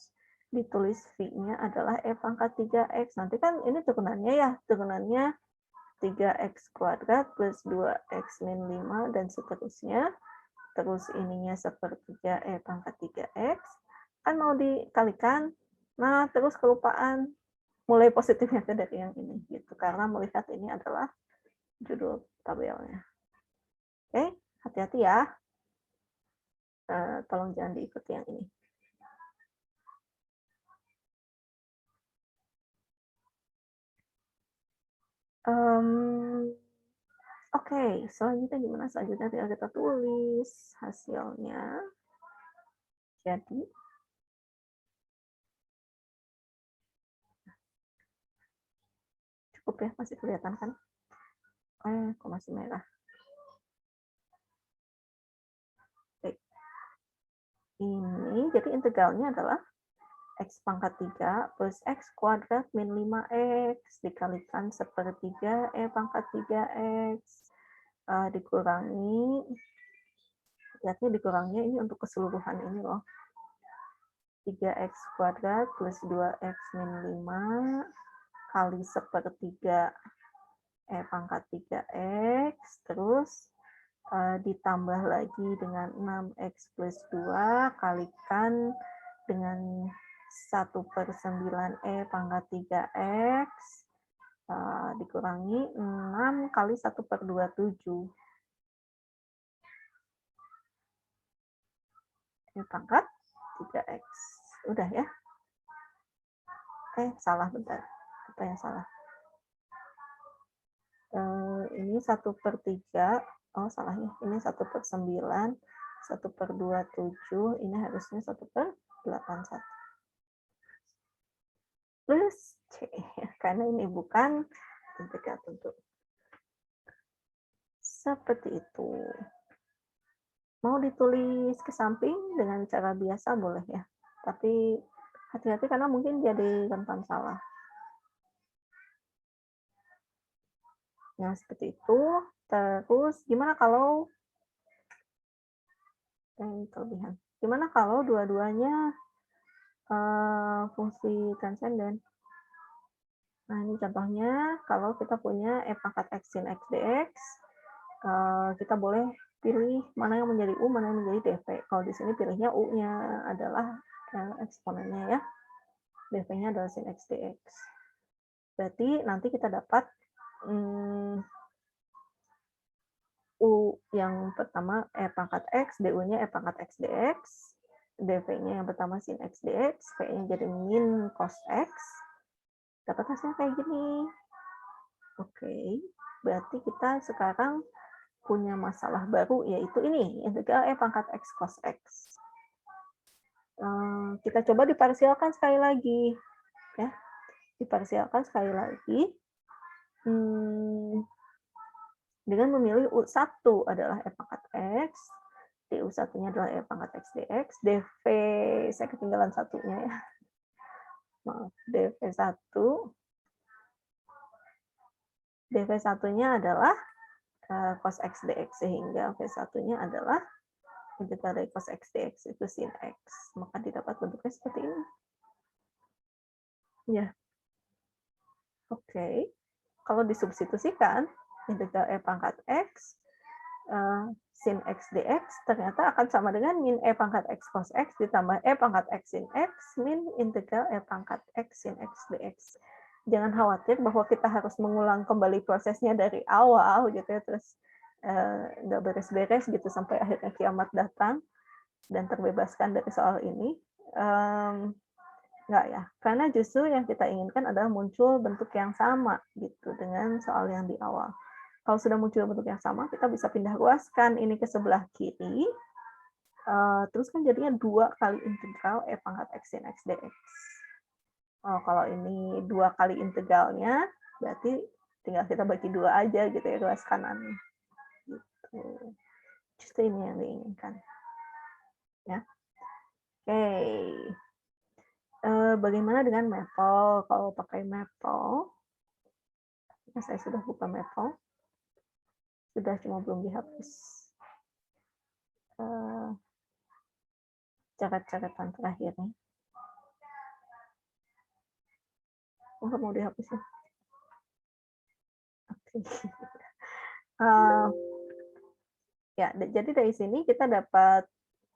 ditulis V-nya adalah E pangkat 3X. Nanti kan ini turunannya ya. Turunannya 3X kuadrat plus 2X min 5 dan seterusnya. Terus ininya sepertiga E pangkat 3X. Kan mau dikalikan. Nah, terus kelupaan mulai positifnya ke dari yang ini. Gitu. Karena melihat ini adalah judul tabelnya. Oke, hati-hati ya. Tolong jangan diikuti yang ini. Oke, selanjutnya gimana? Selanjutnya tinggal kita tulis hasilnya. Jadi, cukup ya, masih kelihatan kan? Kok masih merah? Oke. Ini, jadi integralnya adalah X pangkat 3 plus X kuadrat min 5X dikalikan sepertiga E pangkat 3X. Dikurangi, lihatnya dikurangnya ini untuk keseluruhan ini loh. 3X kuadrat plus 2X min 5 kali sepertiga E pangkat 3X, terus ditambah lagi dengan 6X plus 2 kalikan dengan 1/9 E pangkat 3X dikurangi 6 kali 1/27 E pangkat 3X. Udah ya? Salah bentar. Apa yang salah? Ini 1/3. Oh, salah ya. Ini 1/9. 1/27. Ini harusnya 1/81. Plus C. Karena ini bukan integral tentu. Seperti itu. Mau ditulis ke samping dengan cara biasa boleh ya. Tapi hati-hati karena mungkin jadi rentan salah. Nah, seperti itu. Terus gimana kalau kelebihan? Gimana kalau dua-duanya fungsi transenden? Nah, ini contohnya kalau kita punya E pangkat X sin X dx, kita boleh pilih mana yang menjadi U, mana yang menjadi dv. Kalau di sini pilihnya U-nya adalah eksponennya ya. dv-nya adalah sin x dx. Berarti nanti kita dapat U yang pertama E pangkat X, DU-nya E pangkat X dx, dv-nya yang pertama sin X dx, V-nya jadi min cos X, dapat hasilnya kayak gini. Oke, berarti kita sekarang punya masalah baru, yaitu ini, integral E pangkat X cos X. Kita coba diparsialkan sekali lagi. Ya, diparsialkan sekali lagi. Dengan memilih U1 adalah E pangkat X, DU1-nya adalah E pangkat X dx, dv, saya ketinggalan satunya ya. Maaf, dv1-nya adalah cos X dx, sehingga V1-nya adalah integral dari cos X dx itu sin X. Maka didapat bentuknya seperti ini. Ya. Oke. Kalau disubstitusikan, integral E pangkat X sin X dx ternyata akan sama dengan min E pangkat X cos X ditambah E pangkat X sin X min integral E pangkat X sin X dx. Jangan khawatir bahwa kita harus mengulang kembali prosesnya dari awal gitu ya, terus nggak beres-beres gitu sampai akhirnya kiamat datang dan terbebaskan dari soal ini. Nggak ya, karena justru yang kita inginkan adalah muncul bentuk yang sama gitu dengan soal yang di awal. Kalau sudah muncul bentuk yang sama, kita bisa pindah ruaskan ini ke sebelah kiri, terus kan jadinya 2 kali integral E pangkat X sin X dx. Kalau ini 2 kali integralnya, berarti tinggal kita bagi 2 aja gitu ya ruas kanannya. Gitu. Justru ini yang diinginkan. Ya. Oke. Bagaimana dengan Maple? Kalau pakai Maple, ya saya sudah buka Maple, sudah cuma belum dihapus coret-coretan terakhirnya. Nggak mau dihapus ya? Oke. Ya, jadi dari sini kita dapat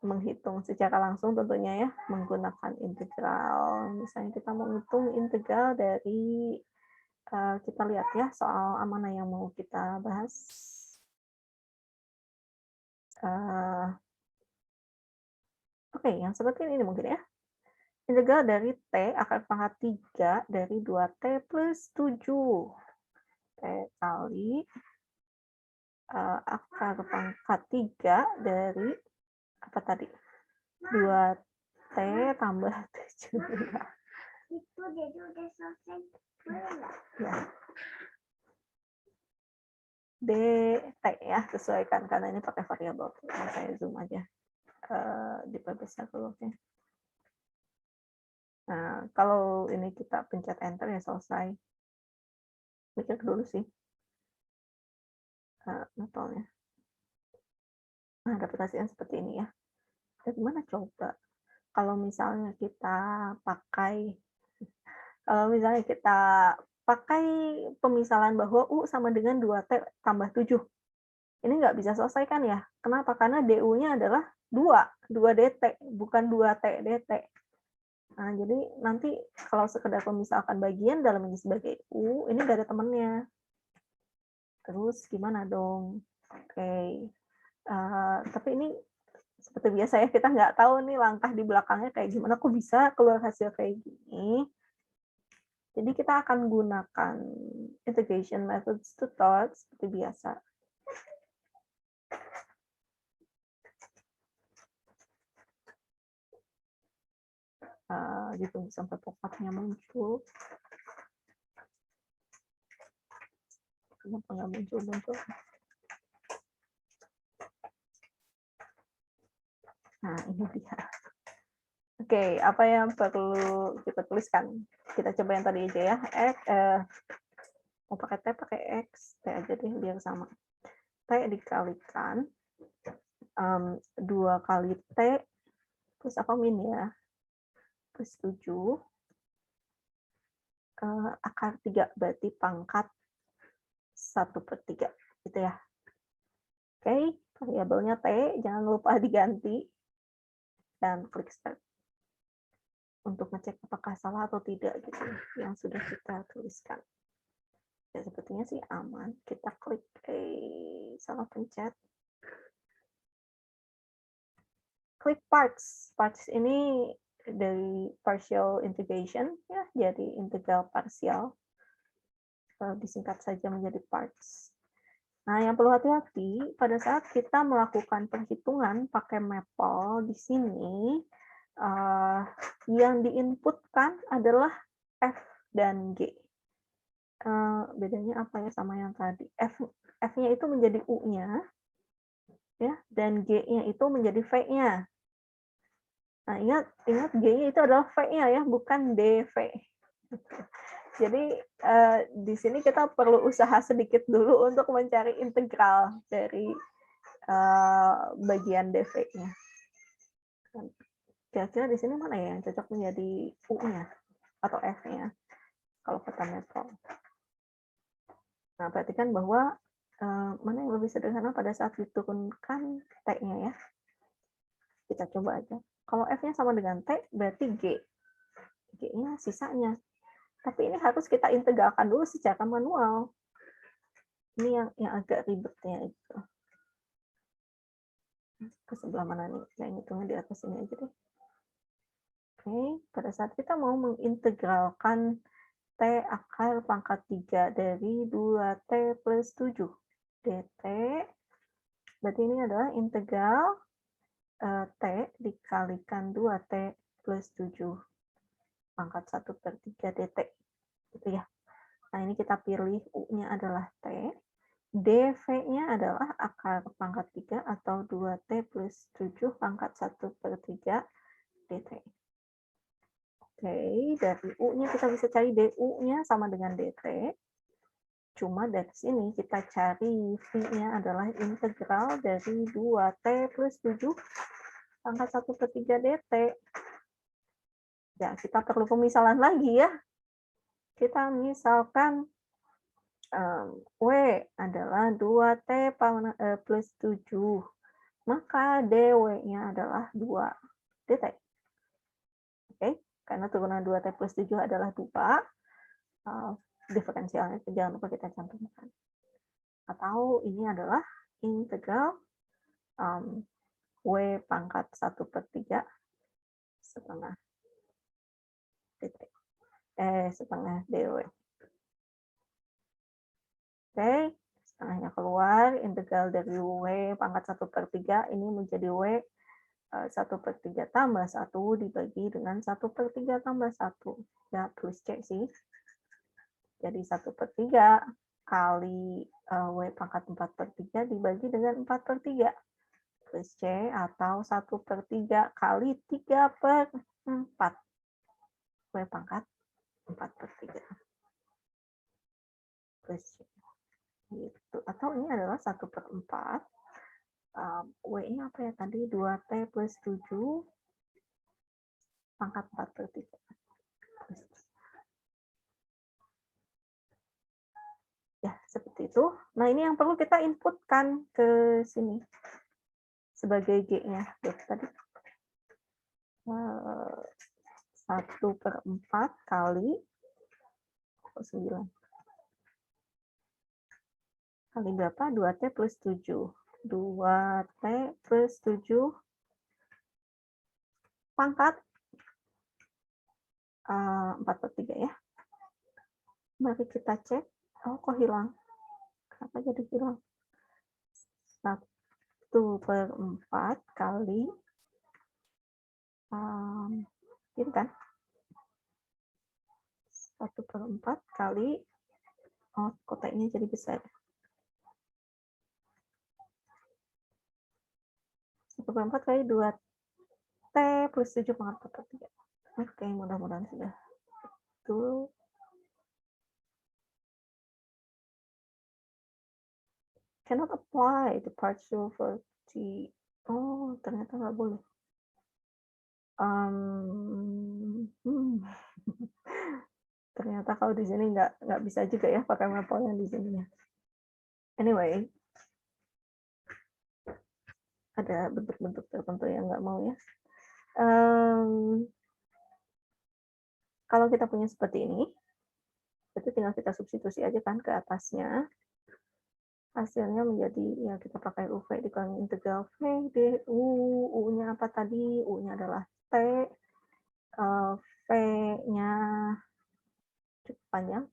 menghitung secara langsung tentunya ya, menggunakan integral. Misalnya kita mau hitung integral dari, kita lihat ya soal mana yang mau kita bahas. Oke, yang seperti ini mungkin ya. Integral dari T akar pangkat 3 dari 2T plus 7. T kali akar pangkat 3 dari apa tadi? 2T tambah 7. Itu jadi udah selesai. Ya. DT ya, sesuaikan karena ini pakai variabel. Saya zoom aja. Diperbesar dulu. Oke. Nah, kalau ini kita pencet enter ya selesai. Mikir dulu sih. Notolnya. Nah, dapat hasilnya seperti ini ya. Dan gimana coba? Kalau misalnya kita pakai pemisalan bahwa U sama dengan 2T tambah 7. Ini nggak bisa selesai kan ya? Kenapa? Karena DU-nya adalah 2 DT, bukan 2T DT. Nah, jadi nanti kalau sekedar pemisalkan bagian dalam ini sebagai U, ini nggak ada temennya. Terus gimana dong? Oke. Tapi ini seperti biasa ya, kita nggak tahu nih langkah di belakangnya kayak gimana, kok bisa keluar hasil kayak gini. Jadi kita akan gunakan integration methods to thought seperti biasa. Ditunggu sampai pop-up-nya muncul. Kenapa nggak muncul-muncul? Nah, ini dia. Oke, apa yang perlu kita tuliskan? Kita coba yang tadi aja ya. Mau pakai T, pakai X. T aja deh, biar sama. T dikalikan 2 kali T, terus apa min ya? Plus 7. Akar 3, berarti pangkat 1/3. Gitu ya. Oke, variabelnya T, jangan lupa diganti. Dan klik start. untuk ngecek apakah salah atau tidak gitu yang sudah kita tuliskan. Ya, sepertinya sih aman. Kita klik salah pencet. Klik parts. Parts ini dari partial integration ya, jadi integral parsial. Disingkat saja menjadi parts. Nah, yang perlu hati-hati pada saat kita melakukan perhitungan pakai Maple di sini, yang diinputkan adalah F dan G. Bedanya apa ya sama yang tadi? F-nya itu menjadi U-nya, ya, dan G-nya itu menjadi V-nya. Nah, ingat G-nya itu adalah V-nya ya, bukan DV. Jadi di sini kita perlu usaha sedikit dulu untuk mencari integral dari bagian DV-nya. Kira-kira di sini mana ya yang cocok menjadi U-nya atau F-nya kalau kata Maple. Nah, perhatikan bahwa mana yang lebih sederhana pada saat diturunkan T-nya ya. Kita coba aja. Kalau F-nya sama dengan T, berarti G. G-nya sisanya. Tapi ini harus kita integralkan dulu secara manual. Ini yang agak ribetnya itu. Ke sebelah mana nih? Saya ngitungnya di atas ini aja deh. Oke, pada saat kita mau mengintegralkan T akar pangkat 3 dari 2T plus 7 dt, berarti ini adalah integral T dikalikan 2T plus 7 pangkat 1/3 dt. Gitu ya. Nah, ini kita pilih U-nya adalah T, dV-nya adalah akar pangkat 3 atau 2T plus 7 pangkat 1/3 dt. Oke, dari U-nya kita bisa cari DU-nya sama dengan dt. Cuma dari sini kita cari V-nya adalah integral dari 2T plus 7 pangkat 1/3 dt. Ya, kita perlu pemisalan lagi ya. Kita misalkan W adalah 2T plus 7. Maka DW-nya adalah 2 dt. Oke, karena turunan 2T plus 7 adalah 2. Diferensialnya jangan lupa kita cantumkan. Atau ini adalah integral W pangkat 1/3 setengah dt. Setengah DW. Oke, setengahnya keluar, integral dari W pangkat 1/3 ini menjadi W 1/3 tambah 1 dibagi dengan 1/3 tambah 1. Ya, tulis C sih. Jadi 1/3 kali W pangkat 4/3 dibagi dengan 4/3. Plus C atau 1/3 kali 3/4. W pangkat 4/3. Plus C. Gitu. Atau ini adalah 1/4. W-nya apa ya tadi? 2T plus 7 pangkat 4/3. Ya, seperti itu. Nah, ini yang perlu kita inputkan ke sini sebagai G-nya. Tadi 1/4 kali 9. Kali berapa? 2T plus 7. 2T plus 7 pangkat 4/3 ya. Mari kita cek. Oh, kok hilang? Kenapa jadi hilang? 1/4 kali ini kan 1/4 kali kotaknya jadi besar. 1/4 kali 2T plus 7 pangkat 4/3. Oke, mudah-mudahan sudah betul. Cannot apply the partial for T. Oh, ternyata nggak boleh. Ternyata kalau di sini nggak bisa juga ya pakai Maple yang di sini ya. Anyway, ada bentuk-bentuk tertentu yang nggak mau ya. Kalau kita punya seperti ini, berarti tinggal kita substitusi aja kan ke atasnya. Hasilnya menjadi, ya kita pakai UV dikurangi integral V du, U-nya apa tadi? U-nya adalah T, V-nya cukup panjang,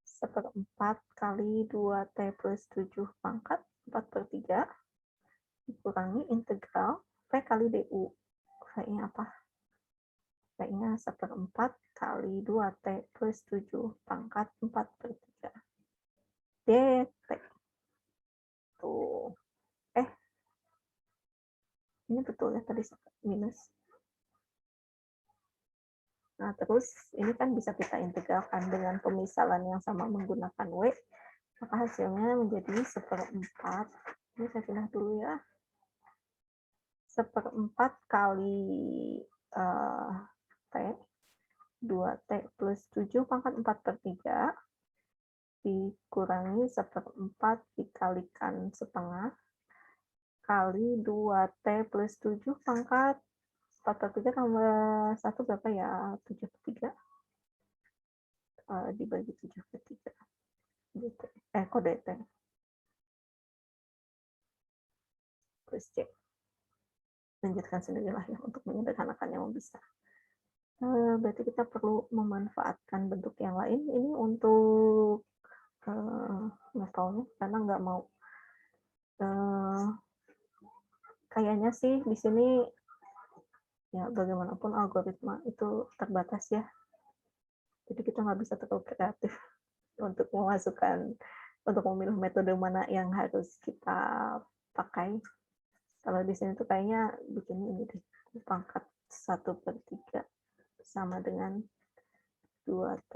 1/4 kali 2T plus 7 pangkat 4/3 dikurangi integral V kali du. V-nya apa? V-nya 1/4 kali 2T plus 7 pangkat 4/3 dt. Tuh. Ini betul ya tadi minus. Nah, terus ini kan bisa kita integralkan dengan pemisalan yang sama menggunakan W, maka hasilnya menjadi 1/4. Ini saya pindah dulu ya. 1/4 kali T, 2T plus 7 pangkat 4/3 dikurangi 1/4 dikalikan setengah kali 2T plus 7 pangkat 4/3 tambah 1 berapa ya? 7/3. Dibagi 7/3. Kok dt? Plus C. Lanjutkan sendirilah ya untuk menyederhanakannya mau bisa. Berarti kita perlu memanfaatkan bentuk yang lain. Ini untuk levelnya karena nggak mau. Kayaknya sih di sini ya bagaimanapun algoritma itu terbatas ya. Jadi kita nggak bisa terlalu kreatif untuk memasukkan, untuk memilih metode mana yang harus kita pakai. Kalau di sini tuh kayaknya bikin ini deh, pangkat 1/3 sama dengan 2T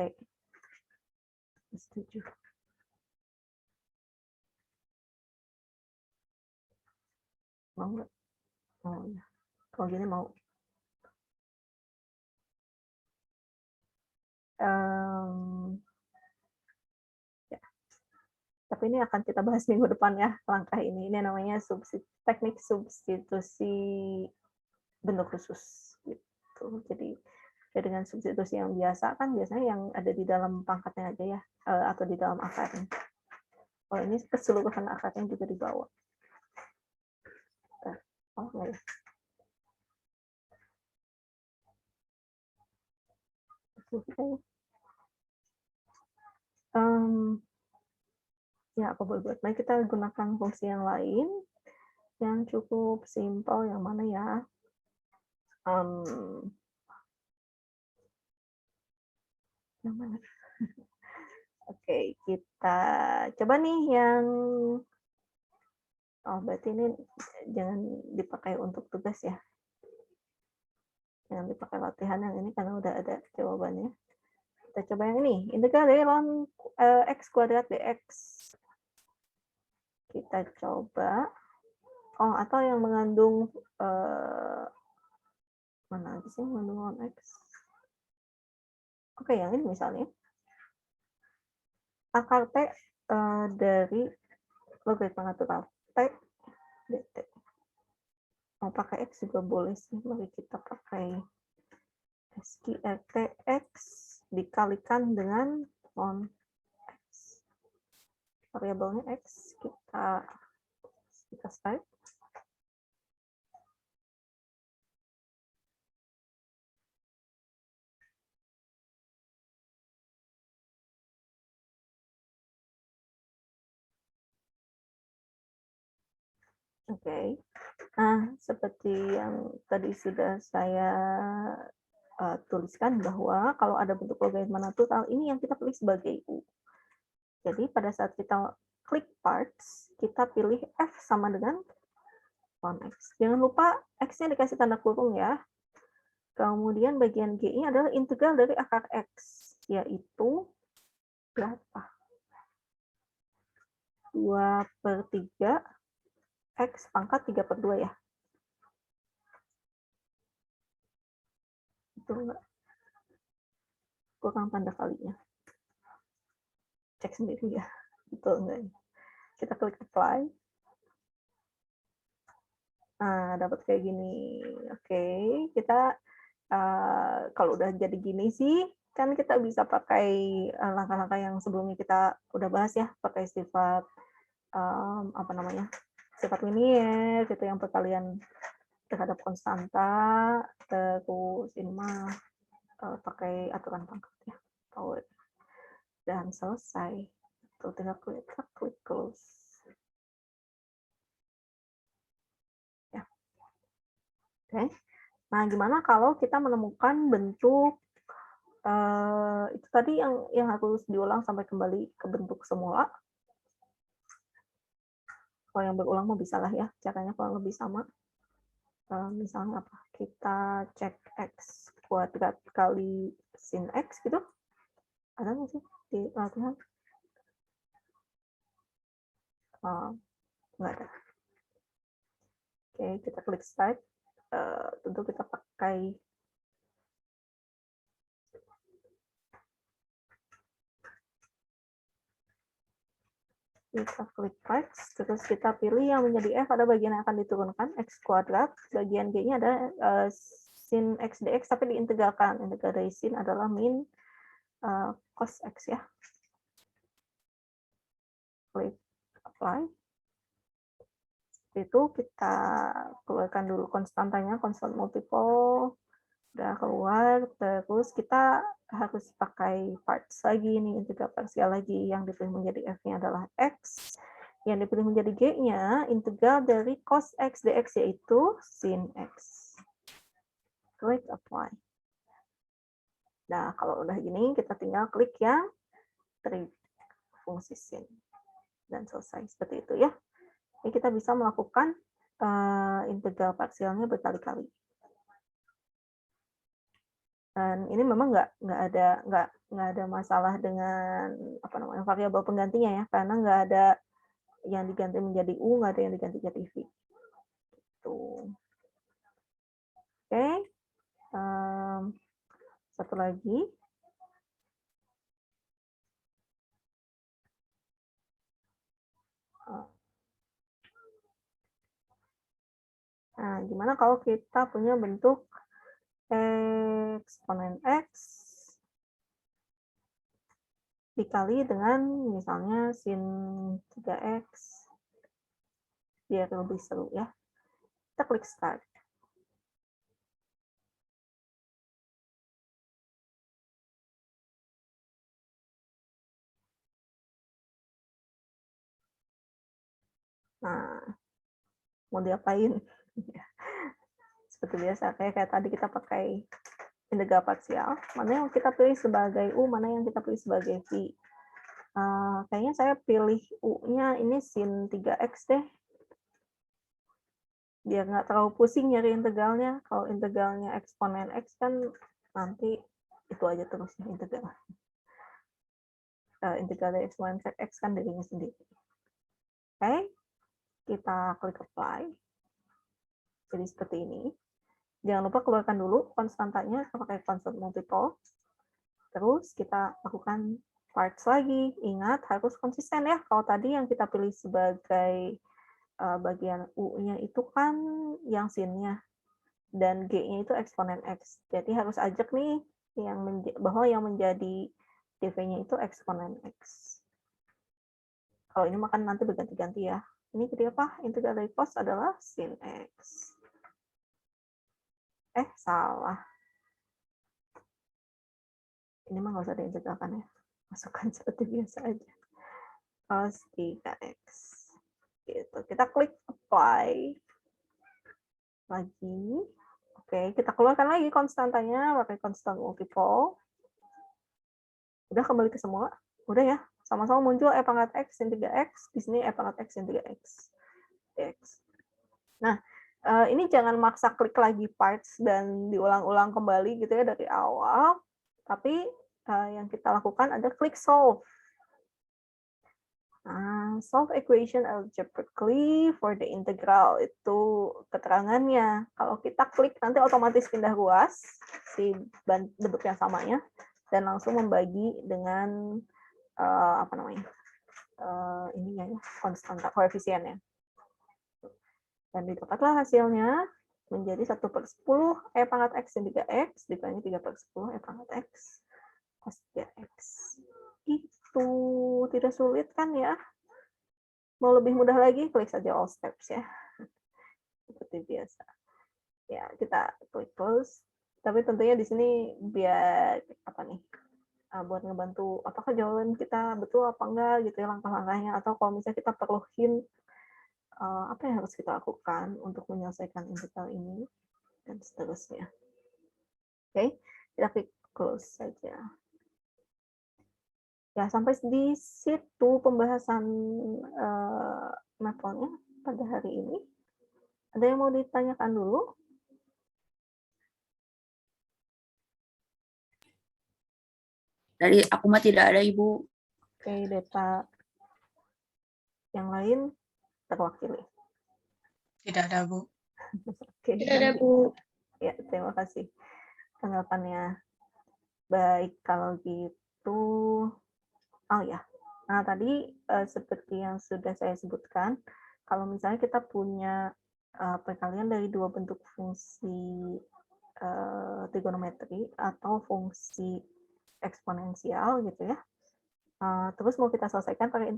plus 7. Mau nggak? Oh ya. Kalau gini mau. Ya. Tapi ini akan kita bahas minggu depan ya, langkah ini. Ini namanya teknik substitusi bentuk khusus. Gitu. Jadi ya dengan substitusi yang biasa kan biasanya yang ada di dalam pangkatnya aja ya, atau di dalam akarnya. Oh ini keseluruhan akarnya juga dibawa. Oh enggak ya. Ya apa boleh buat. Baik, kita gunakan fungsi yang lain yang cukup simpel, yang mana ya? Yang mana? Oke, kita coba nih yang berarti ini jangan dipakai untuk tugas ya. Jangan dipakai latihan yang ini karena udah ada jawabannya. Kita coba yang ini, integral dari ln x kuadrat dx. Kita coba, atau yang mengandung mana aja sih mengandung ln x? Oke, yang ini misalnya akar t dari logaritma natural t dt. Mau pakai x juga boleh sih, mari kita pakai SQRT x dikalikan dengan ln x. Variabelnya x kita start. Oke. Nah, seperti yang tadi sudah saya tuliskan bahwa kalau ada bentuk logaritma natural, ini yang kita pilih sebagai U. Jadi pada saat kita klik parts, kita pilih F sama dengan ln X. Jangan lupa X-nya dikasih tanda kurung ya. Kemudian bagian G-nya adalah integral dari akar X, yaitu berapa? 2/3 X pangkat 3/2 ya. Betul nggak? Kurang tanda kalinya. Cek sendiri ya. Betul nggak? Kita klik apply. Nah, dapat kayak gini. Oke, kita kalau udah jadi gini sih, kan kita bisa pakai langkah-langkah yang sebelumnya kita udah bahas ya, pakai sifat apa namanya, sifat linier gitu yang perkalian terhadap konstanta, terus ini mah pakai aturan pangkat ya, power, dan selesai. Tuh tinggal klik close. Ya. Oke. Nah, gimana kalau kita menemukan bentuk itu tadi yang harus diulang sampai kembali ke bentuk semula. Kalau yang berulang mau bisa lah ya, caranya kurang lebih sama. Misalnya apa? Kita cek x kuadrat kali sin x gitu. Ada nggak sih di latihan? Nggak ada. Oke, kita klik start. Tentu kita pakai kita klik parts, terus kita pilih yang menjadi f, ada bagian yang akan diturunkan, x kuadrat, bagian g-nya ada sin x dx, tapi diintegralkan. Integral dari sin adalah min cos x ya. Klik apply. Itu kita keluarkan dulu konstantanya, konstant multiple, udah keluar, terus kita harus pakai parts lagi nih, integral parsial lagi, yang dipilih menjadi f-nya adalah x, yang dipilih menjadi g-nya integral dari cos x dx yaitu sin x. Klik apply. Nah, kalau udah gini kita tinggal klik yang trik fungsi sin dan selesai seperti itu ya. Ini kita bisa melakukan integral parsialnya berkali-kali. Dan ini memang nggak ada masalah dengan apa namanya variabel penggantinya ya, karena nggak ada yang diganti menjadi u, nggak ada yang diganti jadi v. Tuh. Oke. Satu lagi. Nah, gimana kalau kita punya bentuk eksponen x dikali dengan misalnya sin 3x, biar lebih seru ya. Kita klik start. Nah, mau diapain? Seperti biasa, kayak tadi kita pakai integral parsial. Mana yang kita pilih sebagai u, mana yang kita pilih sebagai v. Kayaknya saya pilih u-nya ini sin 3x deh. Biar nggak terlalu pusing nyari integralnya. Kalau integralnya eksponen x kan nanti itu aja terusnya integral. Integral dari eksponen x kan dirinya sendiri. Oke, kita klik apply. Jadi seperti ini. Jangan lupa keluarkan dulu konstantanya pakai constant multiple. Terus kita lakukan parts lagi. Ingat harus konsisten ya. Kalau tadi yang kita pilih sebagai bagian u-nya itu kan yang sin-nya dan g-nya itu eksponen x. Jadi harus ajak nih bahwa yang menjadi dv-nya itu eksponen x. Kalau ini makan nanti berganti-ganti ya. Ini jadi apa? Integral dari cos adalah sin x. Salah. Ini mah nggak usah diintegralkan ya. Masukkan seperti biasa aja. Cos 3x. Gitu. Kita klik apply. Lagi. Oke, kita keluarkan lagi konstantanya pakai constant multiple. Udah kembali ke semula. Udah ya. Sama-sama muncul e pangkat x sin 3x. Di sini e pangkat x sin 3x. Nah, ini jangan maksa klik lagi parts dan diulang-ulang kembali gitu ya dari awal. Tapi yang kita lakukan ada klik solve. Solve equation algebraically for the integral, itu keterangannya. Kalau kita klik nanti otomatis pindah ruas si bentuk yang samanya dan langsung membagi dengan apa namanya ininya ya, konstanta koefisiennya. Dan didapatlah hasilnya menjadi 1/10 E pangkat X dan 3X dibanding 3/10 E pangkat X cos 3X. Itu tidak sulit kan ya? Mau lebih mudah lagi, klik saja all steps ya. Seperti biasa. Ya, kita klik close. Tapi tentunya di sini biar apa nih? Buat ngebantu apakah jawaban kita betul apa enggak gitu ya langkah-langkahnya, atau kalau misalnya kita perlu hint apa yang harus kita lakukan untuk menyelesaikan integral ini dan seterusnya. Oke, kita klik close saja. Ya, sampai di situ pembahasan mapelnya pada hari ini. Ada yang mau ditanyakan dulu? Dari aku mah tidak ada, Ibu. Oke, data yang lain terwakili. Tidak ada, Bu. Oke, Tidak ada, Bu. ya, terima kasih tanggapannya. Baik, kalau gitu, oh ya. Nah, tadi seperti yang sudah saya sebutkan, kalau misalnya kita punya perkalian dari dua bentuk fungsi trigonometri atau fungsi eksponensial gitu ya. Terus mau kita selesaikan pakai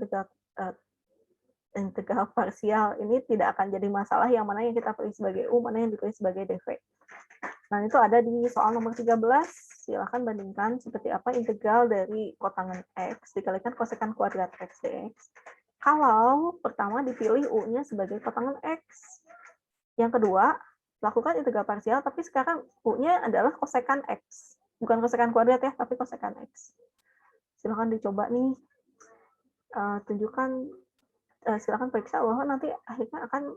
integral parsial, ini tidak akan jadi masalah yang mana yang kita pilih sebagai U, mana yang dipilih sebagai dv. Nah, itu ada di soal nomor 13. Silakan bandingkan seperti apa integral dari kotangan X dikalikan kosekan kuadrat X dx. Kalau pertama dipilih U-nya sebagai kotangan X. Yang kedua, lakukan integral parsial, tapi sekarang U-nya adalah kosekan X. Bukan kosekan kuadrat ya, tapi kosekan X. Silakan dicoba nih. Tunjukkan, silakan periksa bahwa nanti akhirnya akan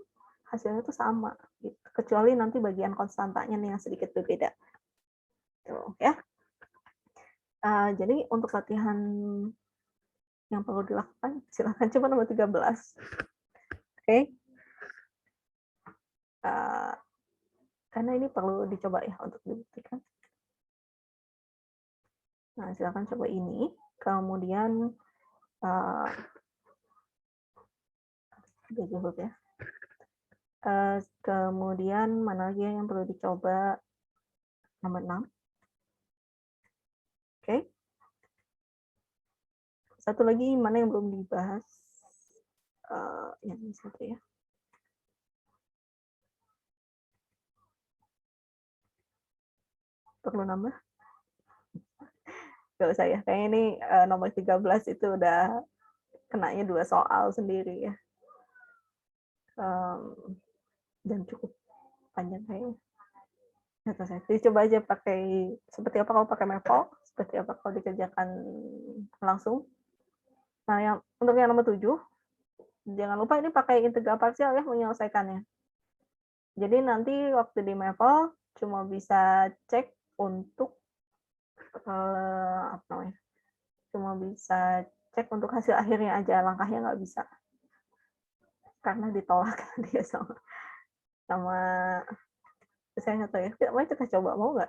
hasilnya itu sama, gitu. Kecuali nanti bagian konstantanya nih yang sedikit berbeda. Tuh, ya. Jadi untuk latihan yang perlu dilakukan, silakan coba nomor 13. Oke. Karena ini perlu dicoba ya untuk dibuktikan. Nah, silakan coba ini. Kemudian ya. Kemudian mana lagi yang perlu dicoba? Nomor 6. Oke. Satu lagi mana yang belum dibahas? Yang ini satu ya. Perlu nambah? Gak usah ya. Kayaknya ini nomor 13 itu udah kenanya 2 soal sendiri ya. Dan cukup panjang kayaknya. Jadi coba aja pakai seperti apa kalau pakai Maple, seperti apa kalau dikerjakan langsung. Nah, untuk yang nomor 7, jangan lupa ini pakai integral parsial ya menyelesaikannya. Jadi nanti waktu di Maple cuma bisa cek untuk apa namanya? Cuma bisa cek untuk hasil akhirnya aja, langkahnya nggak bisa. Karena ditolak dia sama saya nggak tahu ya. Kita coba, mau nggak?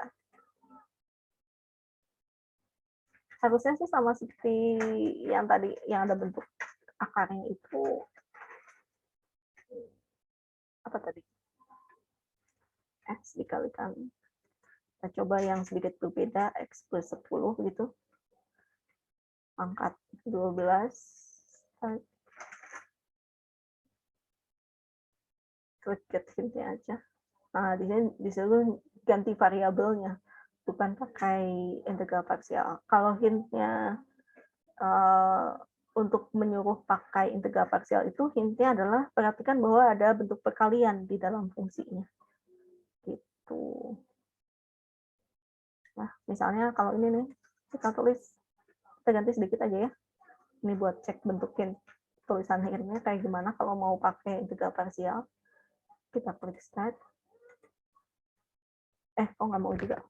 Harusnya sih sama seperti yang tadi, yang ada bentuk akarnya itu apa tadi? X dikalikan. Kita coba yang sedikit berbeda, X plus 10 gitu. Pangkat 12. Klik get hint-nya aja. Nah, di sini ganti variabelnya, bukan pakai integral parsial. Kalau hint-nya untuk menyuruh pakai integral parsial itu, hint-nya adalah perhatikan bahwa ada bentuk perkalian di dalam fungsinya. Gitu. Nah, misalnya kalau ini nih, kita ganti sedikit aja ya. Ini buat cek bentukin tulisan akhirnya kayak gimana kalau mau pakai integral parsial. Kita klik start. Nggak mau juga.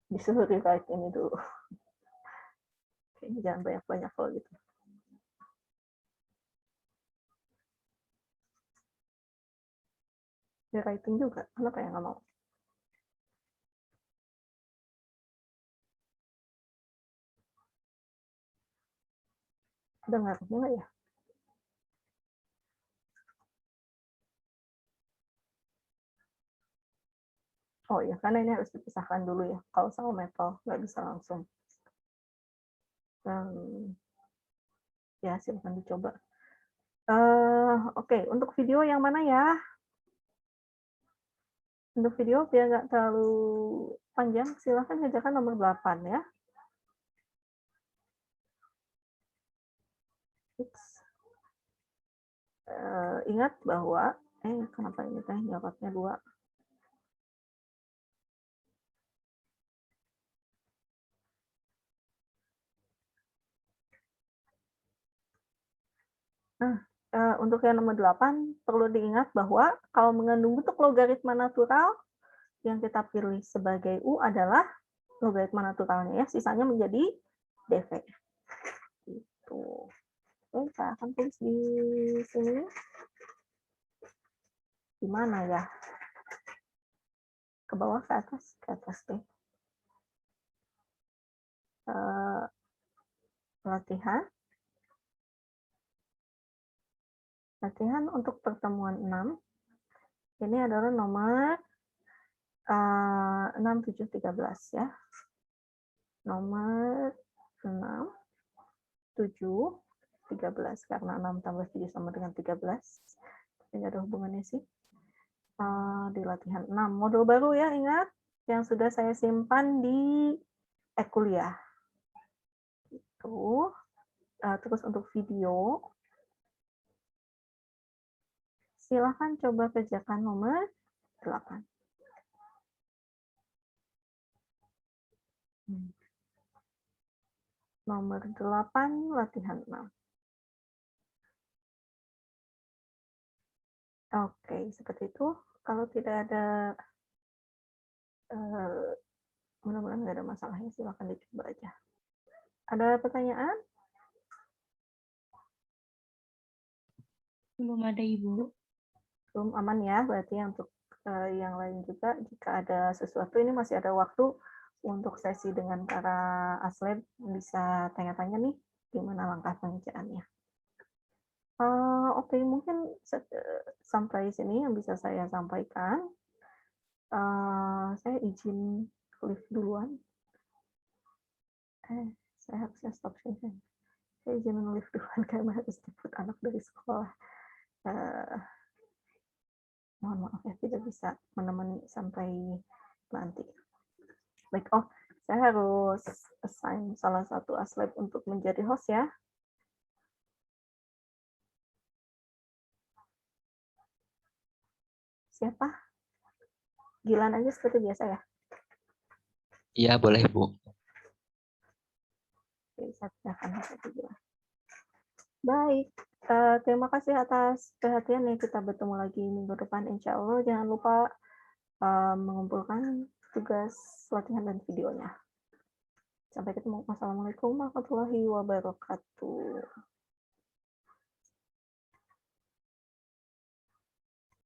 Disuruh rewrite ini dulu. Oke, jangan banyak-banyak kalau gitu. Rewriting juga, kenapa ya nggak mau? Ada ngaruhnya nggak ya? Oh ya, karena ini harus dipisahkan dulu ya. Kalau sama metal nggak bisa langsung. Ya, silakan dicoba. Oke, untuk video yang mana ya? Untuk video biar nggak terlalu panjang, silahkan kerjakan nomor 8 ya. Ingat bahwa, kenapa ini teh nyokotnya 2? Untuk yang nomor 8, perlu diingat bahwa kalau mengandung bentuk logaritma natural, yang kita pilih sebagai U adalah logaritma naturalnya ya, sisanya menjadi dv. Gitu. Oke, saya akan tulis di sini. Di mana ya? Ke bawah, ke atas deh. Latihan untuk pertemuan 6. Ini adalah nomor 6, 7, 13 ya. Nomor 6, 7, 13. Karena 6 tambah 7 sama dengan 13. Ini ada hubungannya sih. Di latihan 6. Modul baru ya, ingat. Yang sudah saya simpan di kuliah. Gitu. Terus untuk video, silahkan coba kerjakan nomor 8. Nomor 8, latihan 6. Oke, seperti itu. Kalau tidak ada, mudah-mudahan nggak ada masalahnya, silahkan dicoba aja. Ada pertanyaan? Belum ada, Ibu. Belum, aman ya, berarti untuk yang lain juga, jika ada sesuatu, ini masih ada waktu untuk sesi dengan para aslep, bisa tanya-tanya nih, gimana langkah pengerjaannya. Oke, mungkin sampai sini yang bisa saya sampaikan. Saya izin live duluan. Saya harusnya stop sini. Saya izin live duluan karena harus jemput anak dari sekolah. Mohon maaf ya, tidak bisa menemani sampai nanti. Baik, saya harus assign salah satu aslep untuk menjadi host ya. Siapa? Gilan aja seperti biasa ya? Iya, boleh, Bu. Oke, saya pindahkan satu Gilan. Baik, terima kasih atas perhatiannya. Kita bertemu lagi minggu depan, insya Allah. Jangan lupa mengumpulkan tugas latihan dan videonya. Sampai ketemu. Wassalamualaikum warahmatullahi wabarakatuh.